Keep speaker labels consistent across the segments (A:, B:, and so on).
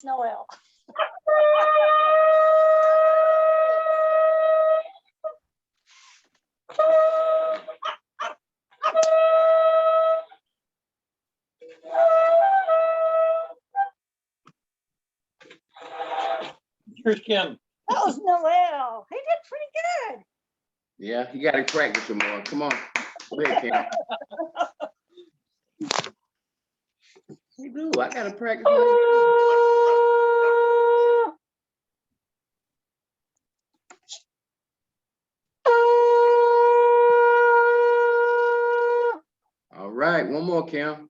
A: Noel.
B: Here's Kim.
A: That was Noel. He did pretty good.
C: Yeah, you got to practice some more. Come on. Go ahead, Kim. You do. I got to practice. All right, one more, Kim.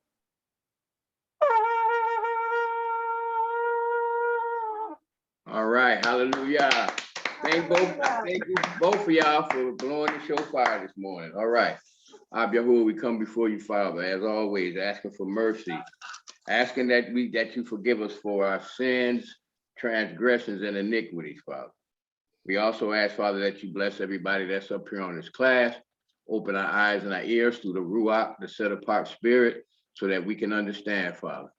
C: All right, hallelujah. Thank you both of y'all for blowing the shofar this morning. All right. Yahuwah, we come before you, Father, as always, asking for mercy, asking that you forgive us for our sins, transgressions, and iniquities, Father. We also ask, Father, that you bless everybody that's up here on this class, open our eyes and our ears through the Ruach, the set-apart spirit, so that we can understand, Father.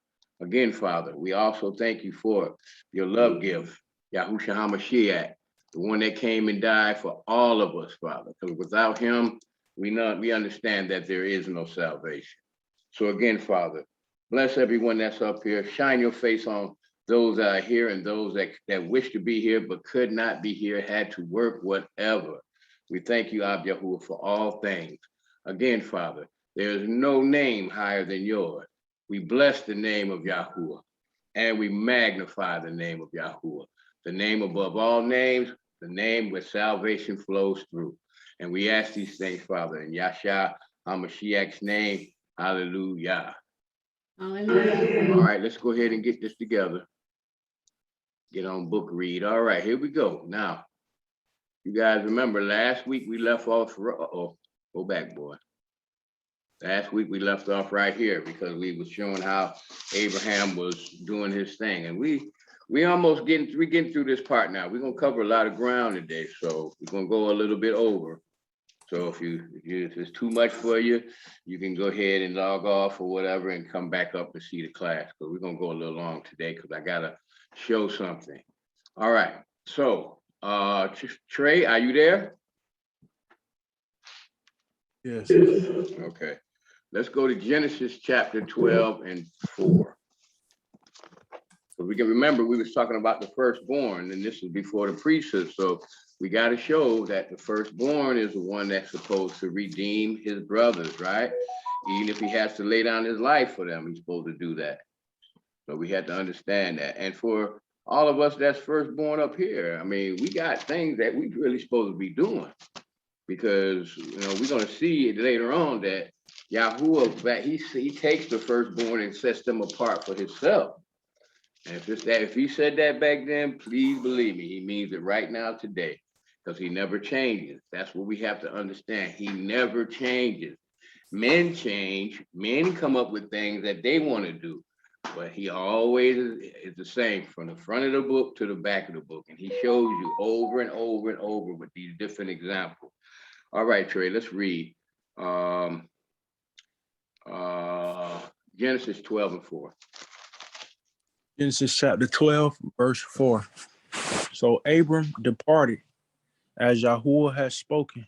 C: Again, Father, we also thank you for your love gift, Yahushua HaMashiach, the one that came and died for all of us, Father, because without him, we understand that there is no salvation. So again, Father, bless everyone that's up here. Shine your face on those that are here and those that wish to be here but could not be here, had to work, whatever. We thank you, Yahuwah, for all things. Again, Father, there is no name higher than yours. We bless the name of Yahuwah and we magnify the name of Yahuwah, the name above all names, the name where salvation flows through. And we ask these things, Father, in Yahshua HaMashiach's name. Hallelujah.
D: Hallelujah.
C: All right, let's go ahead and get this together. Get on book read. All right, here we go. Now, you guys remember last week we left off, go back, boy. Last week we left off right here because we was showing how Abraham was doing his thing. And we almost getting through this part now. We're gonna cover a lot of ground today, so we're gonna go a little bit over. So if it's too much for you, you can go ahead and log off or whatever and come back up and see the class. But we're gonna go a little long today because I gotta show something. All right, so Trey, are you there?
E: Yes.
C: Okay, let's go to Genesis chapter 12 and 4. So we can remember we was talking about the firstborn, and this is before the priesthood. So we got to show that the firstborn is the one that's supposed to redeem his brothers, right? Even if he has to lay down his life for them, he's supposed to do that. So we had to understand that. And for all of us that's firstborn up here, I mean, we got things that we really supposed to be doing, because we're going to see it later on that Yahuwah, that he takes the firstborn and sets them apart for himself. And if he said that back then, please believe me, he means it right now today, because he never changes. That's what we have to understand. He never changes. Men change. Men come up with things that they want to do, but he always is the same from the front of the book to the back of the book. And he shows you over and over and over with these different examples. All right, Trey, let's read Genesis 12 and 4.
E: Genesis chapter 12, verse 4. So Abram departed as Yahuwah had spoken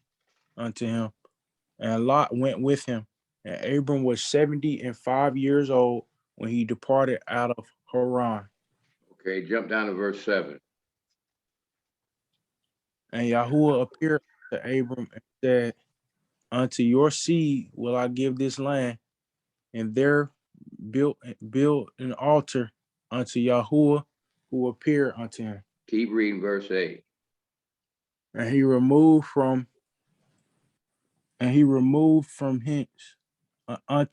E: unto him, and Lot went with him. And Abram was 75 years old when he departed out of Haran.
C: Okay, jump down to verse 7.
E: And Yahuwah appeared to Abram and said, unto your seed will I give this land, and there build an altar unto Yahuwah who appeared unto him.
C: Keep reading verse 8.
E: And he removed from hence unto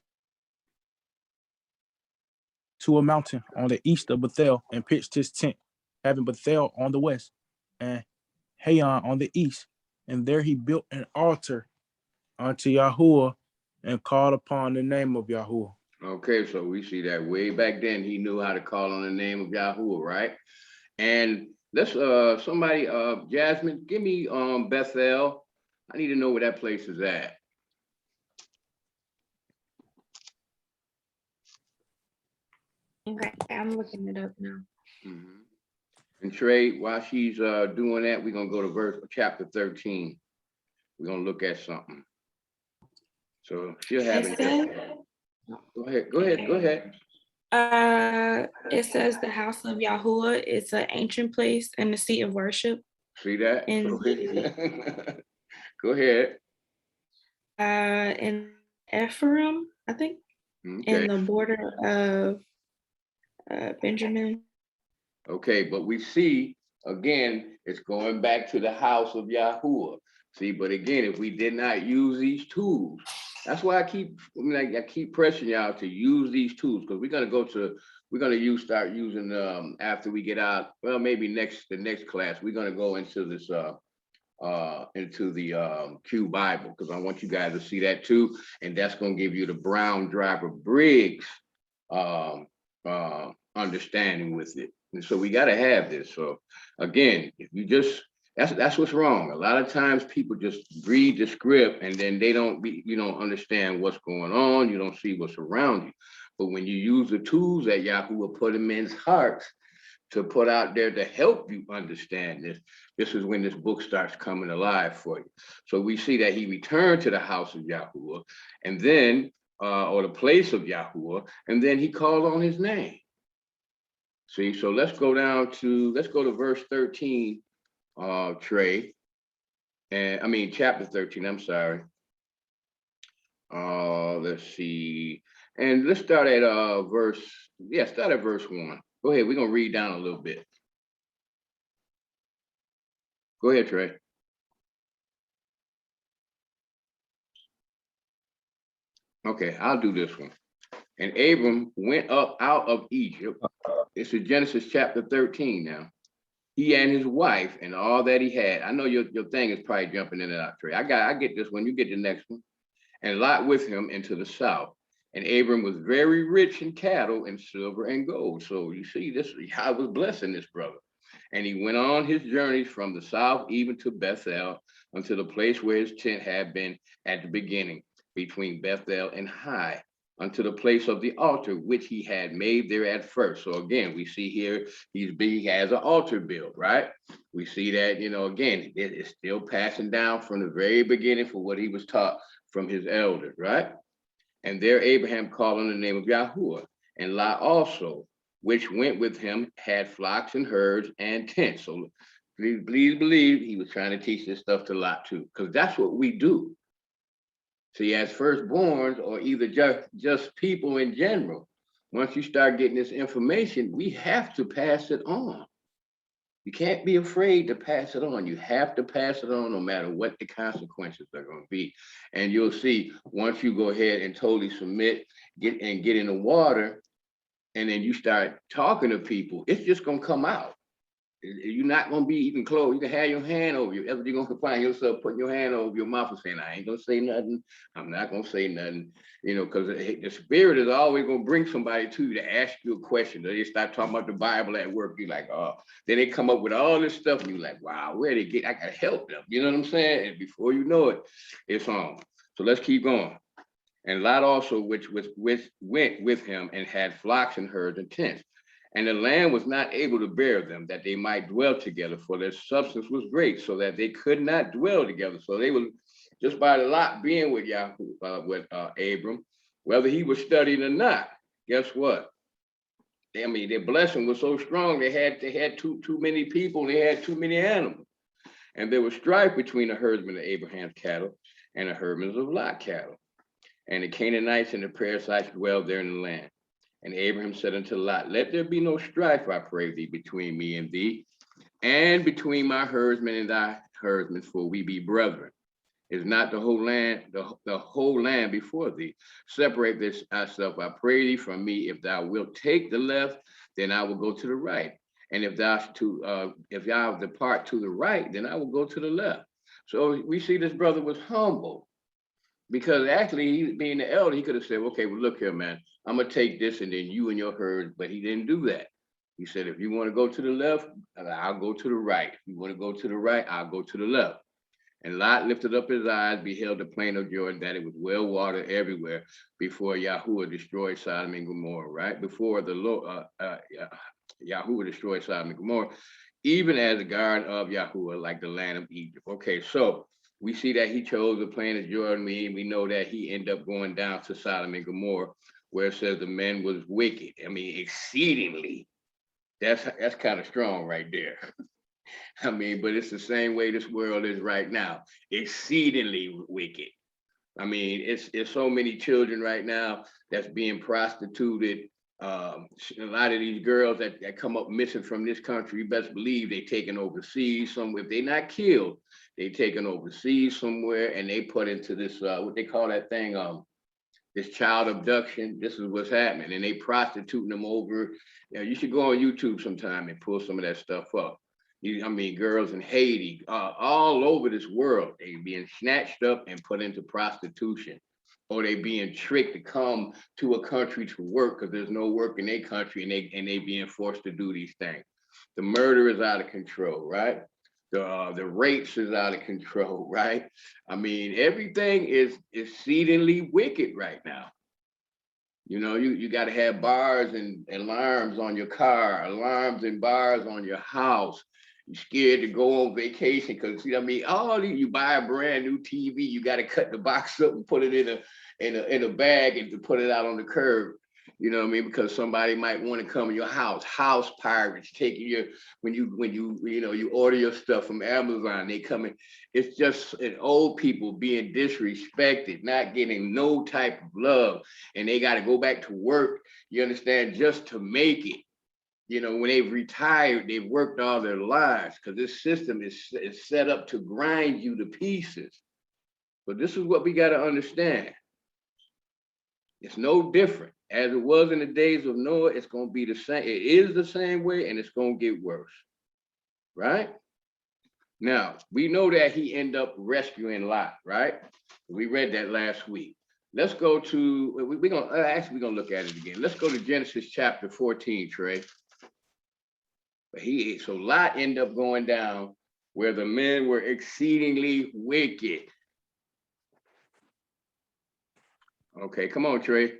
E: a mountain on the east of Bethel, and pitched his tent, having Bethel on the west and Hayon on the east. And there he built an altar unto Yahuwah and called upon the name of Yahuwah. Okay,
C: so we see that way back then he knew how to call on the name of Yahuwah, right? And let's somebody, Jasmine, give me Bethel. I need to know where that place is at.
D: Okay, I'm looking it up now.
C: Mhm. And Trey, while she's doing that, we're gonna go to chapter 13. We're gonna look at something. So she'll have
B: It
C: it.
B: says,
C: Go ahead.
B: it says the house of Yahuwah is an ancient place and the seat of worship.
C: See that?
B: And
C: Go ahead.
B: in Ephraim, I think,
C: Okay.
B: in the border of Benjamin.
C: Okay, but we see again, it's going back to the house of Yahuwah. See, but again, if we did not use these tools, that's why I keep pressing y'all to use these tools, because we're gonna start using after we get out. Well, maybe the next class, we're gonna go into this into the Q Bible, because I want you guys to see that too, and that's gonna give you the Brown Driver Briggs understanding with it. And so we got to have this. So again, if you just that's what's wrong. A lot of times people just read the script and then you don't understand what's going on. You don't see what's around you. But when you use the tools that Yahuwah put in men's hearts to put out there to help you understand this is when this book starts coming alive for you. So we see that he returned to the house of Yahuwah, and then or the place of Yahuwah, and then he called on his name. See, so let's go to verse 13, Trey. And I mean chapter 13, I'm sorry. Let's see. And let's start at verse 1. Go ahead, we're gonna read down a little bit. Go ahead, Trey. Okay, I'll do this one. And Abram went up out of Egypt. This is Genesis chapter 13 now. He and his wife and all that he had. I know your thing is probably jumping in and out, Trey. I get this one. You get the next one. And Lot with him into the south. And Abram was very rich in cattle and silver and gold. So you see, I was blessing this brother. And he went on his journeys from the south even to Bethel, unto the place where his tent had been at the beginning, between Bethel and Hai, unto the place of the altar which he had made there at first. So again, we see here he has an altar built, right? We see that, again, it is still passing down from the very beginning for what he was taught from his elders, right? And there Abraham called on the name of Yahuwah, and Lot also, which went with him, had flocks and herds and tents. So please believe he was trying to teach this stuff to Lot too, because that's what we do. See, as firstborns, or either just people in general, once you start getting this information, we have to pass it on. You can't be afraid to pass it on. You have to pass it on no matter what the consequences are going to be. And you'll see, once you go ahead and totally submit, get in the water, and then you start talking to people, it's just going to come out. You're not going to be even close. You can have your hand over you. Ever you're going to find yourself putting your hand over your mouth and saying, I ain't going to say nothing. I'm not going to say nothing, because the spirit is always going to bring somebody to you to ask you a question. They start talking about the Bible at work. You're like, oh, then they come up with all this stuff. And you're like, wow, where they get, I got to help them. You know what I'm saying? And before you know it, it's on. So let's keep going. And Lot also, which went with him and had flocks and herds and tents. And the land was not able to bear them, that they might dwell together, for their substance was great, so that they could not dwell together. So they were just by the Lot being with Abram, whether he was studied or not. Guess what? I mean, their blessing was so strong. They had too many people. They had too many animals, and there was strife between the herdsmen of Abraham's cattle and the herdsmen of Lot cattle. And the Canaanites and the Perizzites dwelled there in the land. And Abraham said unto Lot, let there be no strife, I pray thee, between me and thee, and between my herdsmen and thy herdsmen, for we be brethren. Is not the whole land before thee? Separate this thyself, I pray thee, from me. If thou wilt take the left, then I will go to the right. And if thou depart to the right, then I will go to the left. So we see this brother was humble. Because actually, he being the elder, he could have said, okay, well, look here, man, I'm going to take this and then you and your herd, but he didn't do that. He said, if you want to go to the left, I'll go to the right. If you want to go to the right, I'll go to the left. And Lot lifted up his eyes, beheld the plain of Jordan, that it was well watered everywhere, before Yahuwah destroyed Sodom and Gomorrah, right? Before the Lord, Yahuwah destroyed Sodom and Gomorrah, even as the garden of Yahuwah, like the land of Egypt. Okay, so we see that he chose the plain of Jordan. We know that he ended up going down to Sodom and Gomorrah, where it says the man was wicked. I mean, exceedingly. That's kind of strong right there. I mean, but it's the same way this world is right now, exceedingly wicked. I mean, it's so many children right now that's being prostituted. A lot of these girls that come up missing from this country, you best believe they taken overseas somewhere. If they're not killed, they taken overseas somewhere and they put into this, what they call that thing, this child abduction. This is what's happening. And they prostituting them over. You know, you should go on YouTube sometime and pull some of that stuff up. I mean, girls in Haiti, all over this world, they being snatched up and put into prostitution, or they being tricked to come to a country to work because there's no work in their country, and they being forced to do these things. The murder is out of control, right? The rapes is out of control, right? I mean, everything is exceedingly wicked right now. You know, you got to have bars and alarms on your car, alarms and bars on your house. You're scared to go on vacation because, I mean, all these, you buy a brand new TV, you got to cut the box up and put it in a bag and to put it out on the curb. You know what I mean? Because somebody might want to come in your house pirates taking your, when you order your stuff from Amazon, they come in. It's just old people being disrespected, not getting no type of love, and they got to go back to work, you understand, just to make it. You know, when they've retired, they've worked all their lives because this system is set up to grind you to pieces. But this is what we got to understand. It's no different. As it was in the days of Noah, it's going to be the same. It is the same way, and it's going to get worse. Right? Now, we know that he ended up rescuing Lot, right? We read that last week. Let's go to, we're going to look at it again. Let's go to Genesis chapter 14, Trey. So Lot ended up going down where the men were exceedingly wicked. Okay, come on, Trey.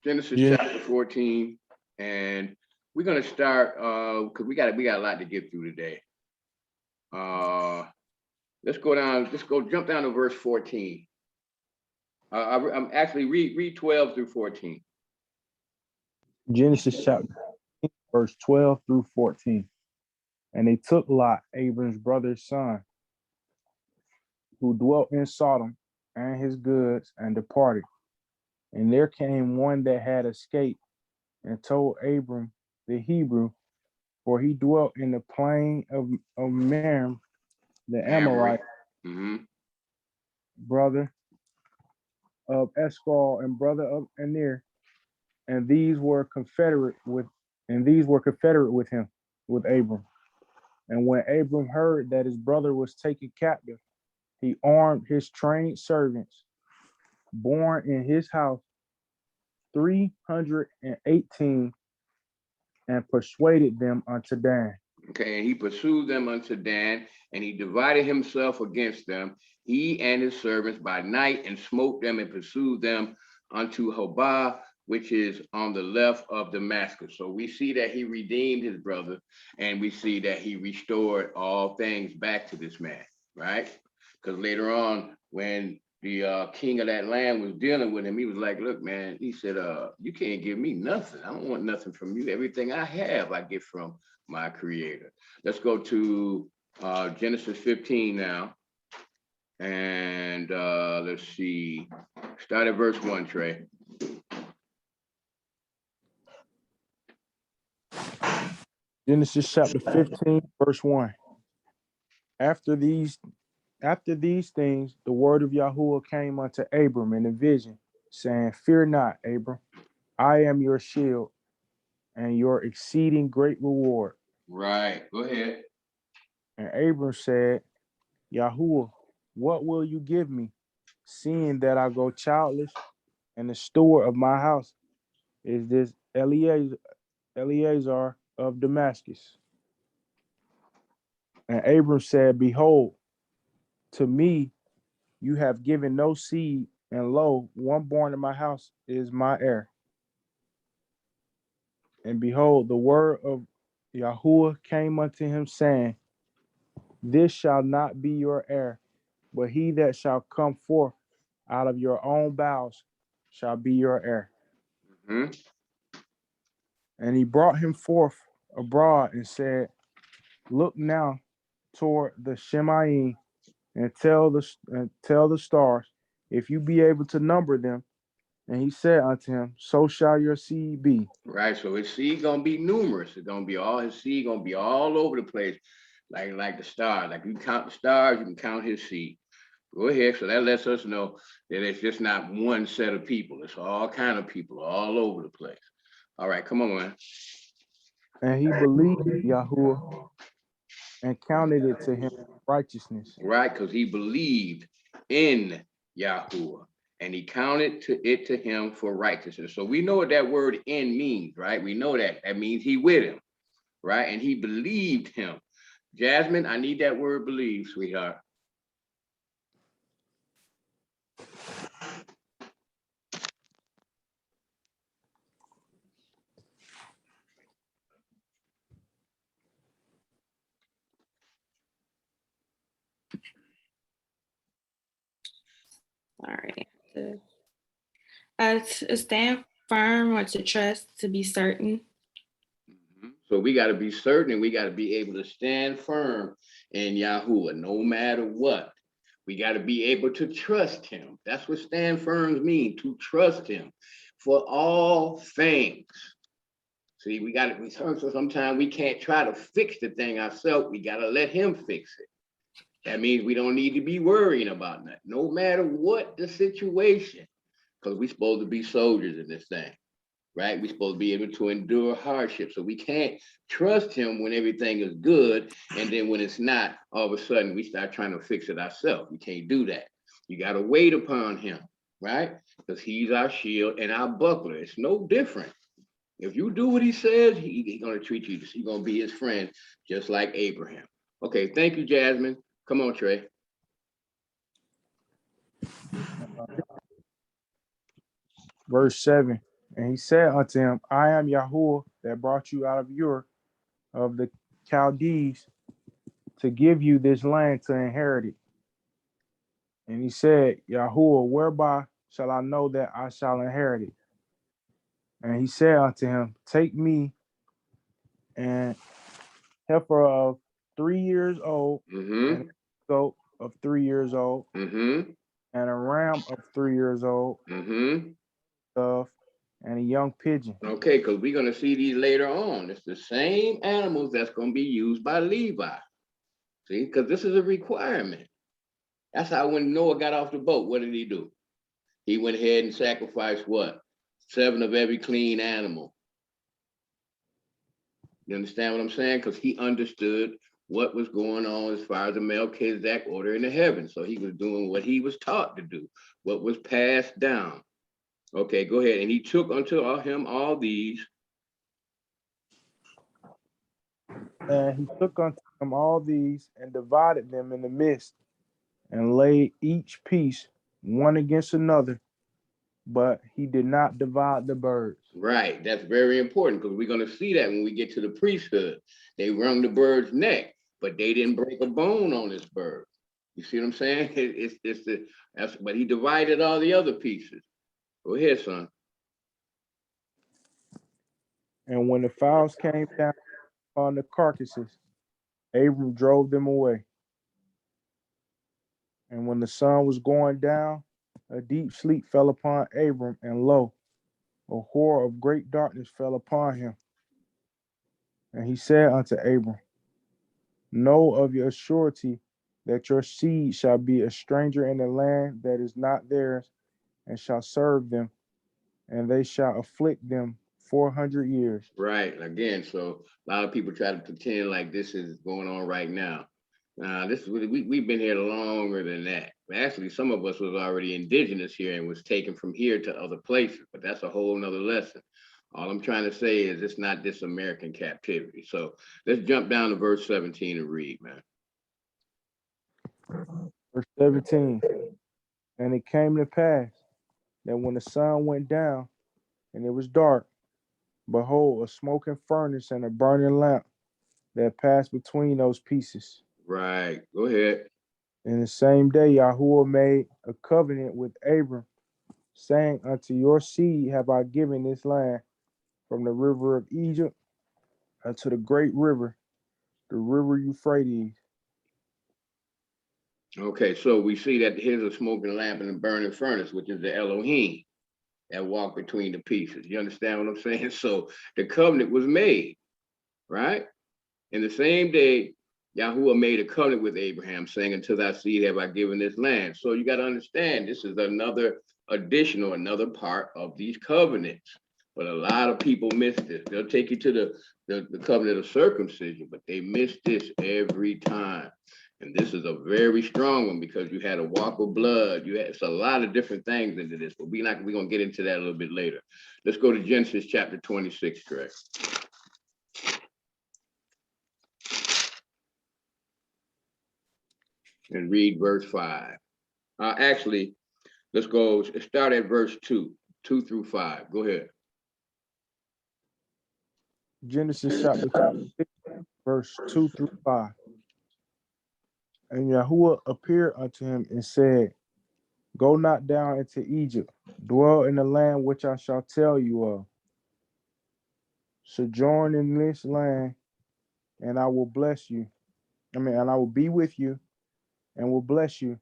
C: Genesis chapter 14, and we're gonna start because we got a lot to get through today. Let's jump down to verse 14. I'm actually read 12 through 14.
E: Genesis chapter verse 12 through 14. And they took Lot, Abram's brother's son, who dwelt in Sodom, and his goods, and departed. And there came one that had escaped, and told Abram the Hebrew, for he dwelt in the plain of Merim, the Amorite, brother of Eshcol and brother of Aner, and these were confederate with him, with Abram. And when Abram heard that his brother was taken captive, he armed his trained servants, born in his house 318, and persuaded them unto Dan.
C: Okay, and he pursued them unto Dan, and he divided himself against them, he and his servants by night, and smote them and pursued them unto Hobah, which is on the left of Damascus. So we see that he redeemed his brother, and we see that he restored all things back to this man, right? Because later on, when the king of that land was dealing with him, he was like, look, man, he said, you can't give me nothing. I don't want nothing from you. Everything I have, I get from my creator. Let's go to Genesis 15 now. And let's see, start at verse 1, Trey.
E: Genesis chapter 15, verse 1. After these things, the word of Yahuwah came unto Abram in a vision, saying, fear not, Abram, I am your shield and your exceeding great reward.
C: Right, go ahead.
E: And Abram said, Yahuwah, what will you give me, seeing that I go childless, and the steward of my house is this Eleazar of Damascus? And Abram said, behold, to me you have given no seed, and lo, one born in my house is my heir. And behold, the word of Yahuwah came unto him, saying, This shall not be your heir, but he that shall come forth out of your own bowels shall be your heir.
C: Mhm.
E: And he brought him forth abroad and said, Look now toward the Shemaim and tell the stars, if you be able to number them. And he said unto him, So shall your seed be.
C: Right. So his seed gonna be numerous. It's gonna be all his seed gonna be all over the place, like the stars. Like you count the stars, you can count his seed. Go ahead. So that lets us know that it's just not one set of people. It's all kind of people all over the place. All right, come on, man.
E: And he believed Yahuwah and counted it to him righteousness.
C: Right, because he believed in Yahuwah and he counted it to him for righteousness. So we know what that word "in" means, right? We know that. That means he with him, right? And he believed him. Jasmine, I need that word "believe," sweetheart.
B: All right. To stand firm or to trust, to be certain.
C: So we got to be certain and we got to be able to stand firm in Yahuwah no matter what. We got to be able to trust him. That's what stand firm means, to trust him for all things. See, so sometimes we can't try to fix the thing ourselves. We got to let him fix it. That means we don't need to be worrying about that, no matter what the situation, because we're supposed to be soldiers in this thing. Right? We're supposed to be able to endure hardship. So we can't trust him when everything is good. And then when it's not, all of a sudden we start trying to fix it ourselves. We can't do that. You got to wait upon him, right? Because he's our shield and our buckler. It's no different. If you do what he says, he's going to treat you. He's going to be his friend, just like Abraham. Okay, thank you, Jasmine. Come on, Trey.
E: Verse 7. And he said unto him, I am Yahuwah that brought you out of Ur of the Chaldees to give you this land to inherit it. And he said, Yahuwah, whereby shall I know that I shall inherit it? And he said unto him, Take me an heifer of 3 years old, and a goat of 3 years old, and a ram of 3 years old, dove, and a young pigeon.
C: Okay, because we're going to see these later on. It's the same animals that's going to be used by Levi. See, because this is a requirement. That's how when Noah got off the boat, what did he do? He went ahead and sacrificed what? 7 of every clean animal. You understand what I'm saying? Because he understood what was going on as far as the Melchizedek order in the heavens. So he was doing what he was taught to do, what was passed down. Okay, go ahead. And he took unto him all these.
E: And he took unto him all these and divided them in the midst and laid each piece one against another, but he did not divide the birds.
C: Right, that's very important because we're going to see that when we get to the priesthood. They wrung the bird's neck, but they didn't break a bone on this bird. You see what I'm saying? But he divided all the other pieces. Go ahead, son.
E: And when the fowls came down on the carcasses, Abram drove them away. And when the sun was going down, a deep sleep fell upon Abram, and lo, a horror of great darkness fell upon him. And he said unto Abram, Know of your surety that your seed shall be a stranger in the land that is not theirs, and shall serve them, and they shall afflict them 400 years.
C: Right. Again, so a lot of people try to pretend like this is going on right now. This is we've been here longer than that. Actually, some of us was already indigenous here and was taken from here to other places, but that's a whole nother lesson. All I'm trying to say is it's not this American captivity. So let's jump down to verse 17 and read, man.
E: Verse 17. And it came to pass that when the sun went down and it was dark, behold, a smoking furnace and a burning lamp that passed between those pieces.
C: Right. Go ahead.
E: In the same day, Yahuwah made a covenant with Abram, saying, unto your seed have I given this land, from the river of Egypt unto the great river, the river Euphrates.
C: Okay, so we see that here's a smoking lamp and a burning furnace, which is the Elohim that walk between the pieces. You understand what I'm saying? So the covenant was made, right? In the same day, Yahuwah made a covenant with Abraham, saying, unto thy seed have I given this land. So you got to understand, this is another additional, another part of these covenants. But a lot of people miss this. They'll take you to the covenant of circumcision, but they miss this every time. And this is a very strong one because you had a walk of blood. It's a lot of different things into this, but we're going to get into that a little bit later. Let's go to Genesis chapter 26, Greg. And read verse 5. Actually, let's start at verse 2 through 5. Go ahead.
E: Genesis chapter 26, verse 2 through 5. And Yahuwah appeared unto him and said, go not down into Egypt, dwell in the land which I shall tell you of. Sojourn in this land, and I will bless you. And I will be with you and will bless you.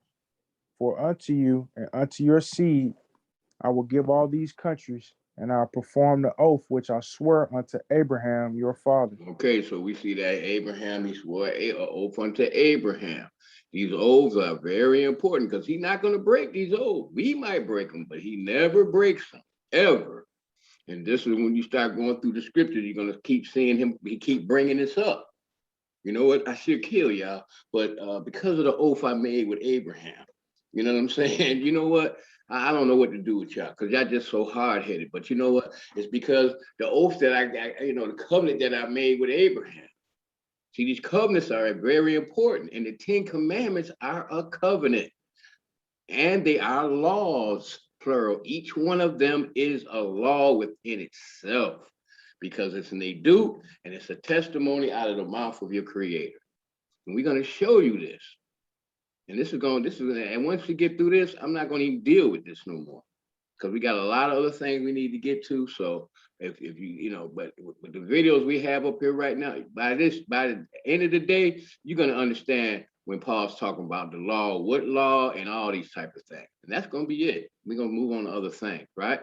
E: For unto you and unto your seed I will give all these countries, and I'll perform the oath which I swear unto Abraham your father.
C: Okay, so we see that Abraham, he swore an oath unto Abraham. These oaths are very important because he's not going to break these oaths. We might break them, but he never breaks them, ever. And this is when you start going through the scriptures, you're going to keep seeing him, he keep bringing this up. You know what? I should kill y'all, but because of the oath I made with Abraham, you know what I'm saying? You know what? I don't know what to do with y'all because y'all just so hard-headed. But you know what? It's because the oath that I the covenant that I made with Abraham. See, these covenants are very important, and the 10 Commandments are a covenant, and they are laws, plural. Each one of them is a law within itself because it's an edut and it's a testimony out of the mouth of your Creator. And we're going to show you this. And and once we get through this, I'm not going to even deal with this no more because we got a lot of other things we need to get to. So if you, but with the videos we have up here right now, by the end of the day, you're going to understand when Paul's talking about the law, what law, and all these type of things. And that's going to be it. We're going to move on to other things, right?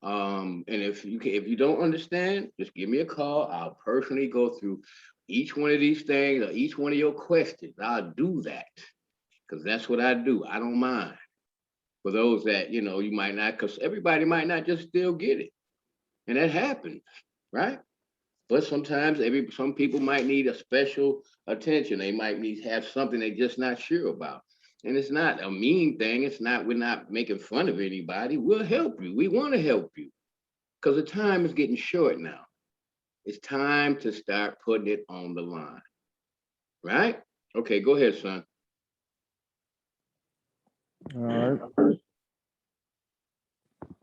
C: And if you don't understand, just give me a call. I'll personally go through each one of these things or each one of your questions. I'll do that. Because that's what I do. I don't mind. For those that, you might not, because everybody might not just still get it. And that happens, right? But sometimes some people might need a special attention. They might need to have something they're just not sure about. And it's not a mean thing. We're not making fun of anybody. We'll help you. We want to help you. Because the time is getting short now. It's time to start putting it on the line. Right? Okay, go ahead, son.
E: All right.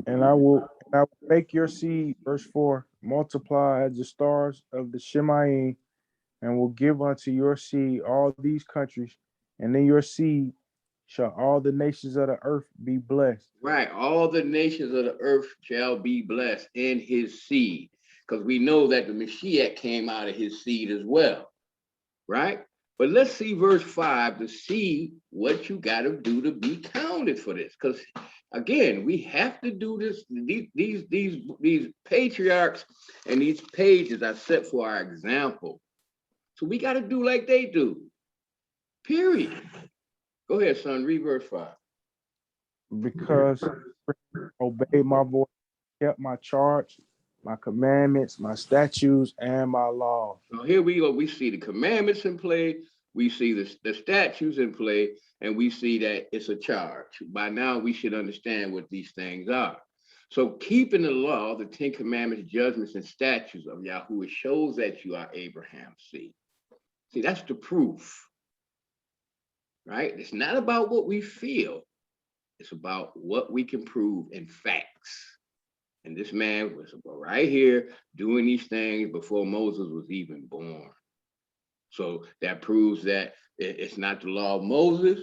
E: And I will make your seed, verse 4, multiply as the stars of the Shemayim, and will give unto your seed all these countries, and in your seed shall all the nations of the earth be blessed.
C: Right. All the nations of the earth shall be blessed in his seed. Because we know that the Mashiach came out of his seed as well. Right? But let's see verse 5 to see what you got to do to be counted for this. Because again, we have to do this. These patriarchs and these pages are set for our example. So we got to do like they do. Period. Go ahead, son. Read verse 5.
E: Because obeyed my voice, kept my charge, my commandments, my statutes, and my laws.
C: So here we go. We see the commandments in play. We see the statutes in play, and we see that it's a charge. By now, we should understand what these things are. So keeping the law, the 10 commandments, judgments, and statutes of Yahuwah shows that you are Abraham's seed. See, that's the proof, right? It's not about what we feel. It's about what we can prove in facts. And this man was right here doing these things before Moses was even born. So that proves that it's not the law of Moses.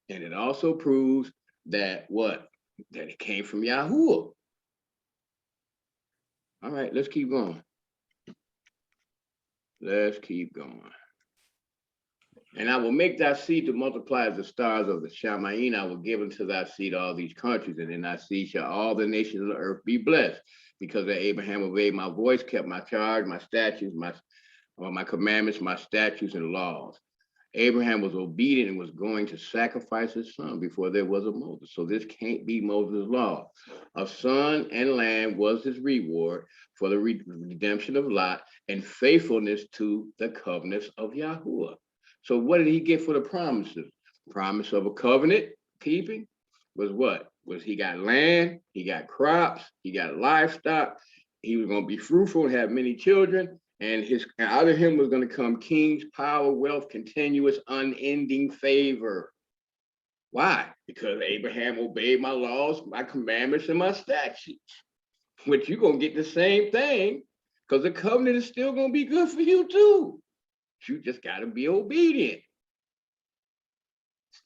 C: And it also proves that what? That it came from Yahuwah. All right, let's keep going. Let's keep going. And I will make thy seed to multiply as the stars of the Shamayim. I will give unto thy seed all these countries, and in thy seed shall all the nations of the earth be blessed. Because that Abraham obeyed my voice, kept my charge, my statutes, my commandments, my statutes, and laws. Abraham was obedient and was going to sacrifice his son before there was a Moses. So this can't be Moses' law. A son and lamb was his reward for the redemption of Lot and faithfulness to the covenants of Yahuwah. So what did he get for the promises? Promise of a covenant keeping was what? Was he got land, he got crops, he got livestock, he was going to be fruitful and have many children, and out of him was going to come kings, power, wealth, continuous, unending favor. Why? Because Abraham obeyed my laws, my commandments, and my statutes, which you're going to get the same thing, because the covenant is still going to be good for you too. You just got to be obedient.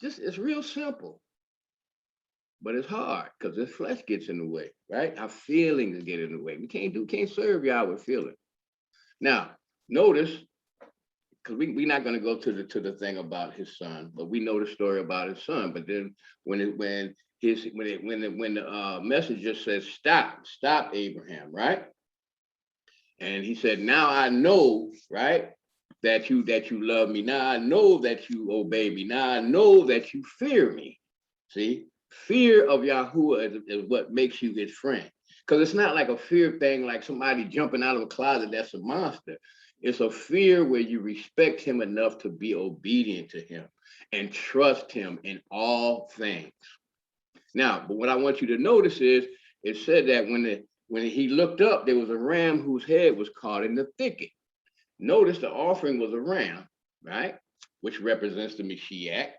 C: It's real simple, but it's hard because the flesh gets in the way, right? Our feelings get in the way. We can't serve y'all with feelings. Now, notice, because we're not going to go to the thing about his son, but we know the story about his son. But then when the message just says stop Abraham, right? And he said, now I know, right, that you love me. Now I know that you obey me. Now I know that you fear me. See, fear of Yahuwah is what makes you his friend. Because it's not like a fear thing, like somebody jumping out of a closet, that's a monster. It's a fear where you respect him enough to be obedient to him and trust him in all things. Now, but what I want you to notice is, it said that when he looked up, there was a ram whose head was caught in the thicket. Notice the offering was a ram, right? Which represents the Mashiach.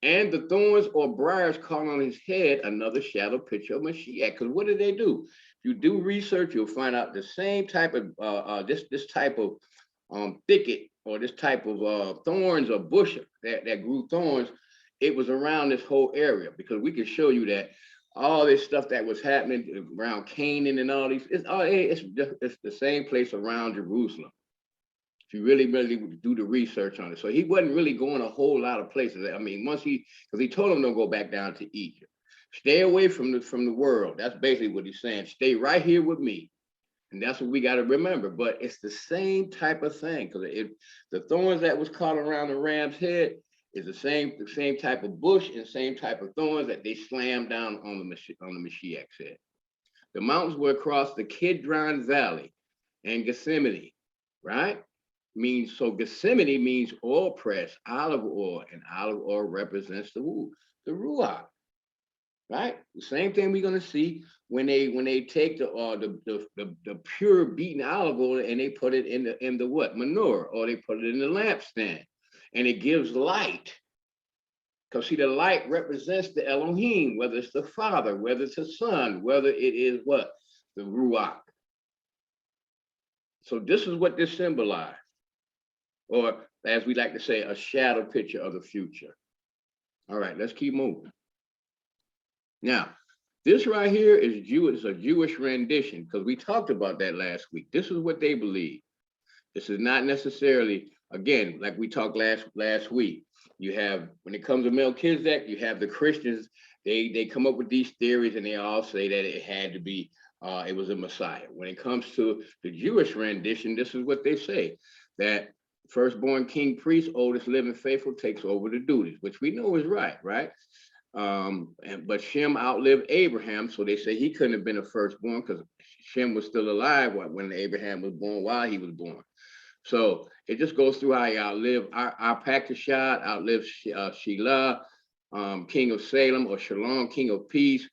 C: And the thorns or briars caught on his head, another shadow picture of Mashiach. Because what did they do? If you do research, you'll find out the same type of this type of thicket, or this type of thorns or bush that grew thorns. It was around this whole area, because we can show you that all this stuff that was happening around Canaan and all these, it's the same place around Jerusalem. If you really do the research on it. So he wasn't really going a whole lot of places. I mean, because he told him don't go back down to Egypt. Stay away from the world. That's basically what he's saying. Stay right here with me. And that's what we got to remember. But it's the same type of thing, because the thorns that was caught around the ram's head is the same type of bush and same type of thorns that they slammed down on the Mashiach's head. The mountains were across the Kidron Valley and Gethsemane, right? So Gethsemane means oil press, olive oil, and olive oil represents the Ruach, right? The same thing we're going to see when they take the pure beaten olive oil and they put it in the what? Menorah, or they put it in the lampstand, and it gives light. Because see, the light represents the Elohim, whether it's the Father, whether it's the Son, whether it is what? The Ruach. So this is what this symbolized. Or as we like to say, a shadow picture of the future. All right, let's keep moving. Now, this right here is a Jewish rendition, because we talked about that last week. This is what they believe. This is not necessarily, again, like we talked last week. You have, when it comes to Melchizedek, you have the Christians, they come up with these theories, and they all say that it had to be, it was a Messiah. When it comes to the Jewish rendition, this is what they say, that firstborn king priest, oldest living faithful, takes over the duties, which we know is right? But Shem outlived Abraham, so they say he couldn't have been a firstborn, because Shem was still alive when Abraham was born, while he was born. So it just goes through how he outlived Arpachshad, outlived Shelah, king of Salem, or Shalom, king of peace,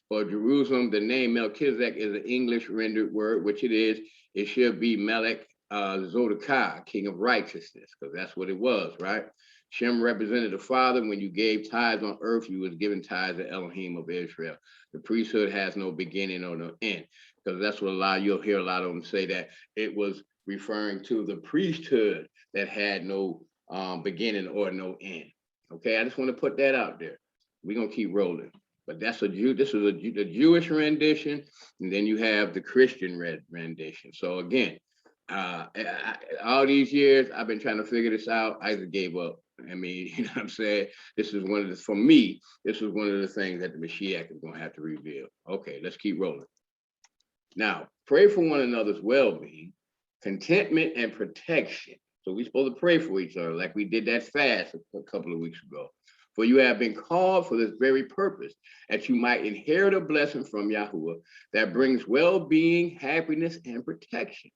C: or Jerusalem. The name Melchizedek is an English rendered word, which it is. It should be Melech Zodekah, king of righteousness, because that's what it was, right? Shem represented the Father. When you gave tithes on earth, you was given tithes to Elohim of Israel. The priesthood has no beginning or no end. because that's what you'll hear a lot of them say, that it was referring to the priesthood that had no beginning or no end. Okay, I just want to put that out there. We're gonna keep rolling. But this is the Jewish rendition, and then you have the Christian rendition. So again, all these years I've been trying to figure this out. I just gave up. I mean, you know what I'm saying? This is for me, this was one of the things that the Mashiach is gonna have to reveal. Okay, let's keep rolling. Now, pray for one another's well-being, contentment, and protection. So we're supposed to pray for each other like we did that fast a couple of weeks ago. For you have been called for this very purpose, that you might inherit a blessing from Yahuwah that brings well-being, happiness, and protection.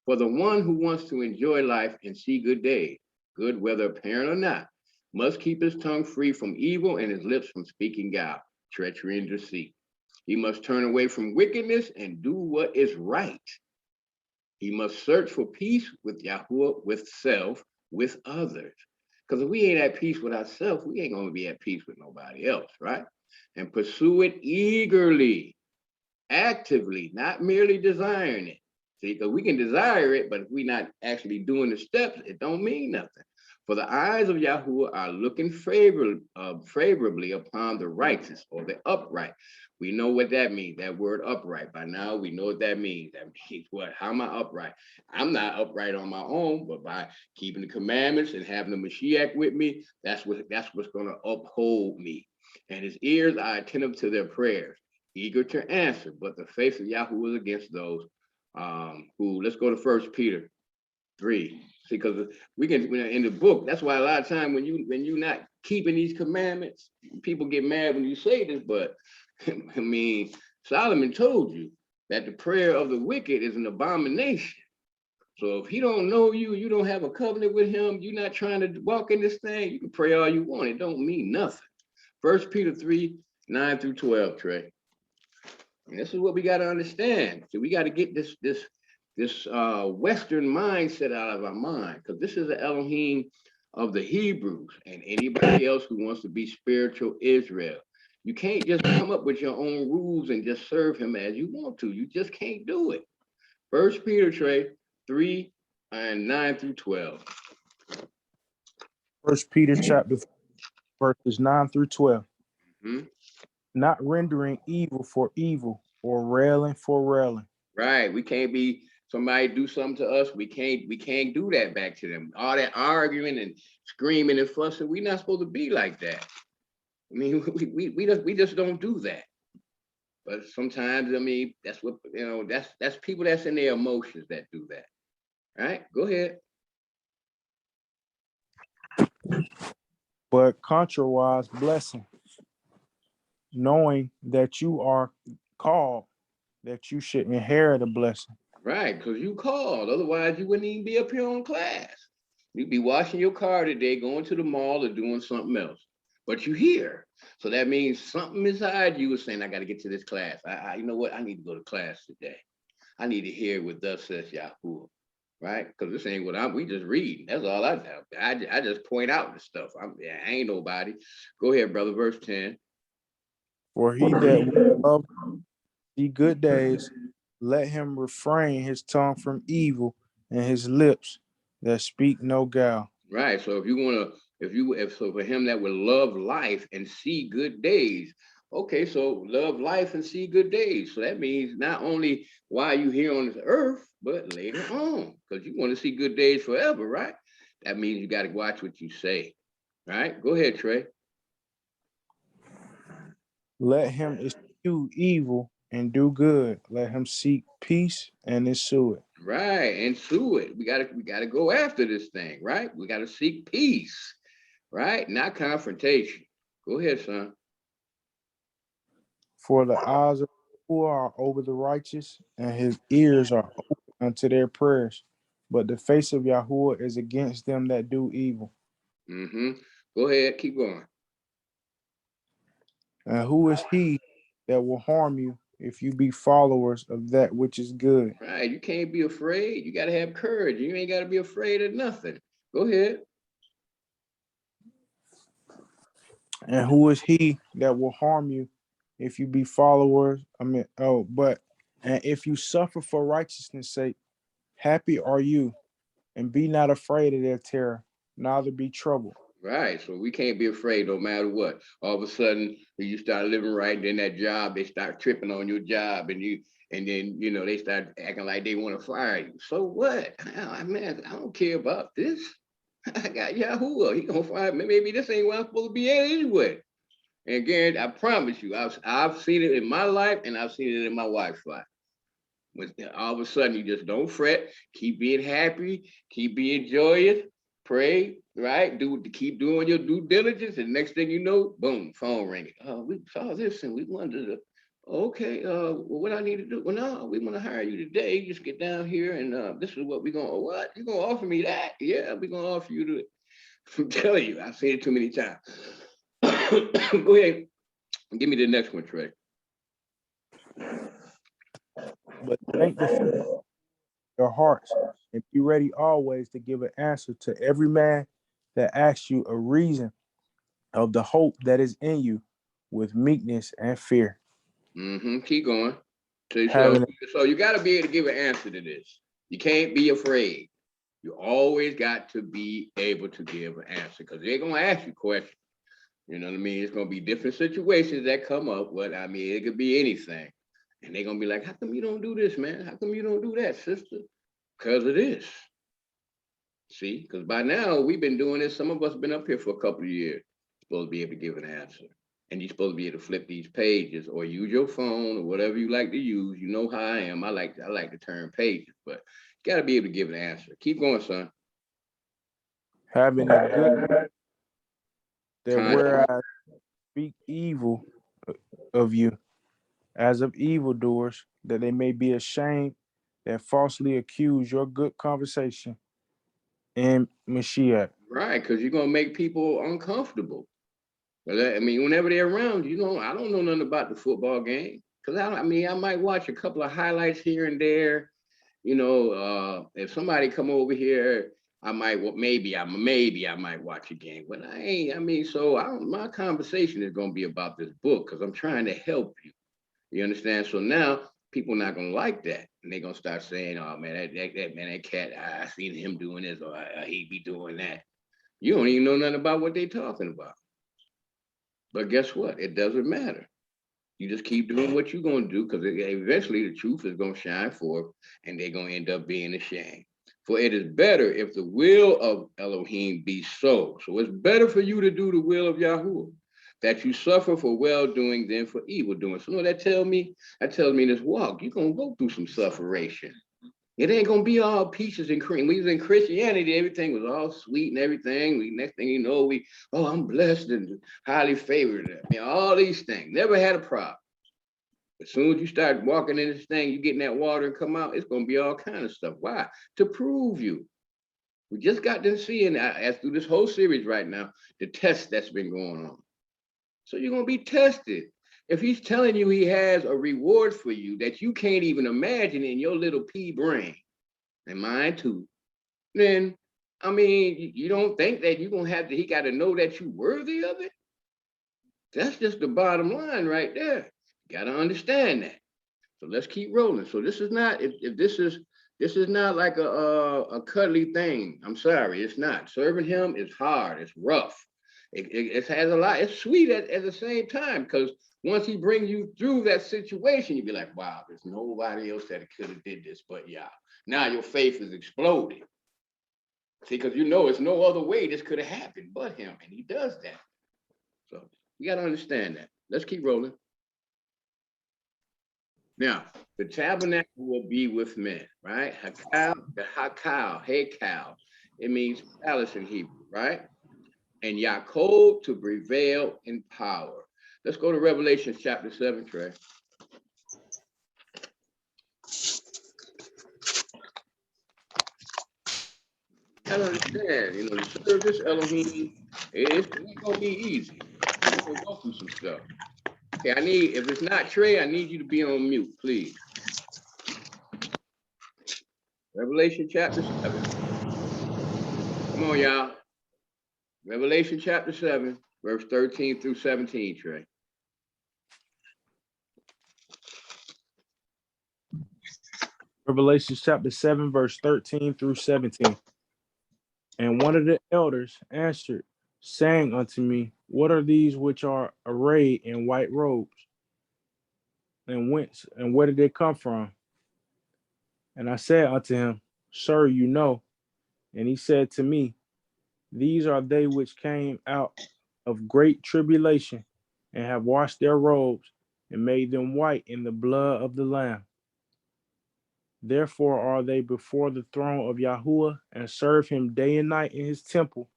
C: For the one who wants to enjoy life and see good days, good whether apparent or not, must keep his tongue free from evil and his lips from speaking guile, treachery, and deceit. He must turn away from wickedness and do what is right. He must search for peace with Yahuwah, with self, with others. Because if we ain't at peace with ourselves, we ain't going to be at peace with nobody else, right? And pursue it eagerly, actively, not merely desiring it. See, because we can desire it, but if we're not actually doing the steps, it don't mean nothing. For the eyes of Yahuwah are looking favorably upon the righteous or the upright. We know what that means, that word upright. By now, we know what that means. That means what? How am I upright? I'm not upright on my own, but by keeping the commandments and having the Mashiach with me, that's what's going to uphold me. And his ears are attentive to their prayers, eager to answer. But the face of Yahuwah is against those who, let's go to 1 Peter 3. See, because we can in the book, that's why a lot of time when you're not keeping these commandments, people get mad when you say this, but I mean, Solomon told you that the prayer of the wicked is an abomination. So if he don't know you, you don't have a covenant with him, you're not trying to walk in this thing, you can pray all you want. It don't mean nothing. 1 Peter 3, 9 through 12, Trey. And this is what we got to understand. So we got to get this Western mindset out of our mind, because this is the Elohim of the Hebrews and anybody else who wants to be spiritual Israel. You can't just come up with your own rules and just serve him as you want to. You just can't do it. 1 Peter, Trey, 3 and 9 through 12.
E: 1 Peter chapter 4, verses 9 through 12.
C: Mm-hmm.
E: Not rendering evil for evil or railing for railing.
C: Right. We can't be somebody do something to us. We can't do that back to them. All that arguing and screaming and fussing. We're not supposed to be like that. I mean, we just don't do that. But sometimes, I mean, that's what, you know, that's people that's in their emotions that do that. All right, go ahead.
E: But contrariwise blessing, knowing that you are called, that you should inherit a blessing.
C: Right, because you called. Otherwise, you wouldn't even be up here on class. You'd be washing your car today, going to the mall or doing something else. But you here. So that means something inside you is saying, I got to get to this class. You know what? I need to go to class today. I need to hear what thus says Yahuwah. Right? Because this ain't what we just reading. That's all I know. I just point out the stuff. I ain't nobody. Go ahead, brother. Verse 10.
E: For he that will love see good days, let him refrain his tongue from evil and his lips that speak no guile.
C: Right. So if for him that will love life and see good days. Okay, so love life and see good days. So that means not only while you here on this earth, but later on, because you want to see good days forever, right? That means you got to watch what you say. Right? Go ahead, Trey.
E: Let him eschew evil and do good. Let him seek peace and ensue it.
C: Right, ensue it. We gotta go after this thing, right? We gotta seek peace, right? Not confrontation. Go ahead, son.
E: For the eyes of the poor are over the righteous, and his ears are open unto their prayers. But the face of Yahuwah is against them that do evil.
C: Mm-hmm. Go ahead, keep going.
E: And who is he that will harm you if you be followers of that which is good?
C: Right, you can't be afraid. You gotta have courage. You ain't gotta be afraid of nothing. Go ahead.
E: And who is he that will harm you if you be followers? But And if you suffer for righteousness' sake, happy are you, and be not afraid of their terror, neither be troubled.
C: Right. So we can't be afraid no matter what. All of a sudden, when you start living right, then that job, they start tripping on your job, and then they start acting like they want to fire you. So what? Man, I don't care about this. I got Yahuwah. He gonna fire me. Maybe this ain't where I'm supposed to be at anyway. And again, I promise you, I've seen it in my life, and I've seen it in my wife's life. When all of a sudden you just don't fret, keep being happy, keep being joyous, pray, right? Keep doing your due diligence, and next thing you know, boom, phone ringing. Oh, we saw this and we wanted to. Okay, well, what I need to do? Well, no, we want to hire you today. You just get down here, and this is what we're gonna. What you gonna offer me that? Yeah, we're gonna offer you to. I'm telling you, I've seen it too many times. Go ahead, give me the next one, Trey.
E: But think before your hearts, and be ready always to give an answer to every man that asks you a reason of the hope that is in you with meekness and fear.
C: Keep going.
E: Having
C: So you got to be able to give an answer to this. You can't be afraid. You always got to be able to give an answer, because they're going to ask you questions. You know what I mean? It's going to be different situations that come up. But I mean, it could be anything. And they're going to be like, how come you don't do this, man? How come you don't do that, sister? Because of this. See, because by now we've been doing this. Some of us have been up here for a couple of years. You're supposed to be able to give an answer. And you're supposed to be able to flip these pages or use your phone or whatever you like to use. You know how I am. I like to turn pages, but you got to be able to give an answer. Keep going, son.
E: having a good that whereas speak evil of you as of evildoers, that they may be ashamed that falsely accuse your good conversation in Mashiach.
C: Right, because you're going to make people uncomfortable. I mean, whenever they're around, I don't know nothing about the football game. Because I might watch a couple of highlights here and there. If somebody come over here, I might, maybe I might watch a game, but my conversation is going to be about this book, because I'm trying to help you. You understand? So now people not going to like that. And they're going to start saying, oh man, that cat, I seen him doing this, or he be doing that. You don't even know nothing about what they're talking about. But guess what? It doesn't matter. You just keep doing what you're going to do, because eventually the truth is going to shine forth, and they're going to end up being ashamed. For it is better if the will of Elohim be so. So it's better for you to do the will of Yahuwah, that you suffer for well-doing than for evil-doing. So what that tells me? That tells me in this walk, you're going to go through some sufferation. It ain't going to be all peaches and cream. We was in Christianity, everything was all sweet and everything. Next thing you know, I'm blessed and highly favored. All these things. Never had a problem. As soon as you start walking in this thing, you get in that water and come out, it's going to be all kind of stuff. Why? To prove you. We just got to see, and as through this whole series right now, the test that's been going on. So you're going to be tested. If he's telling you he has a reward for you that you can't even imagine in your little pea brain, and mine too, then, you don't think that you're going to he got to know that you're worthy of it? That's just the bottom line right there. You got to understand that. So let's keep rolling. So this is not, if this is not like a cuddly thing. I'm sorry, it's not. Serving him is hard, it's rough. It has a lot, it's sweet at the same time, because once he brings you through that situation, you'll be like, wow, there's nobody else that could have did this but Yah. Now your faith is exploding. See, because it's no other way this could have happened but him, and he does that. So you got to understand that. Let's keep rolling. Now, the tabernacle will be with men, right? Hakal, it means palace in Hebrew, right? And Yaakov to prevail in power. Let's go to Revelation chapter 7, Trey. I understand, to serve this Elohim, it ain't gonna be easy. You're gonna go through some stuff. Okay, if it's not Trey, I need you to be on mute, please. Revelation chapter 7. Come on, y'all. Revelation chapter 7, verse 13 through 17, Trey.
E: Revelation chapter 7, verse 13 through 17. And one of the elders answered, saying unto me, what are these which are arrayed in white robes? And whence and where did they come from? And I said unto him, Sir, you know. And he said to me, these are they which came out of great tribulation, and have washed their robes, and made them white in the blood of the Lamb. Therefore are they before the throne of Yahuwah, and serve him day and night in his temple.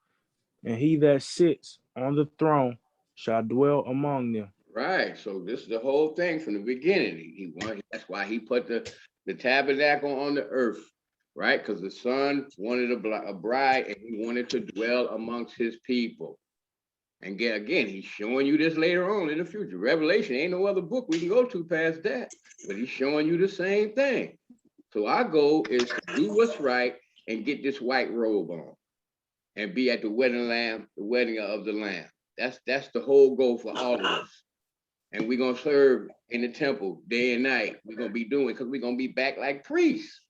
E: And he that sits on the throne shall dwell among them.
C: Right. So this is the whole thing from the beginning. That's why he put the tabernacle on the earth, right? Because the son wanted a bride, and he wanted to dwell amongst his people. And again, he's showing you this later on in the future. Revelation ain't no other book we can go to past that, but he's showing you the same thing. So our goal is to do what's right and get this white robe on and be at the wedding of the Lamb. That's the whole goal for all of us. And we're gonna serve in the temple day and night. We're gonna be doing, because we're gonna be back like priests,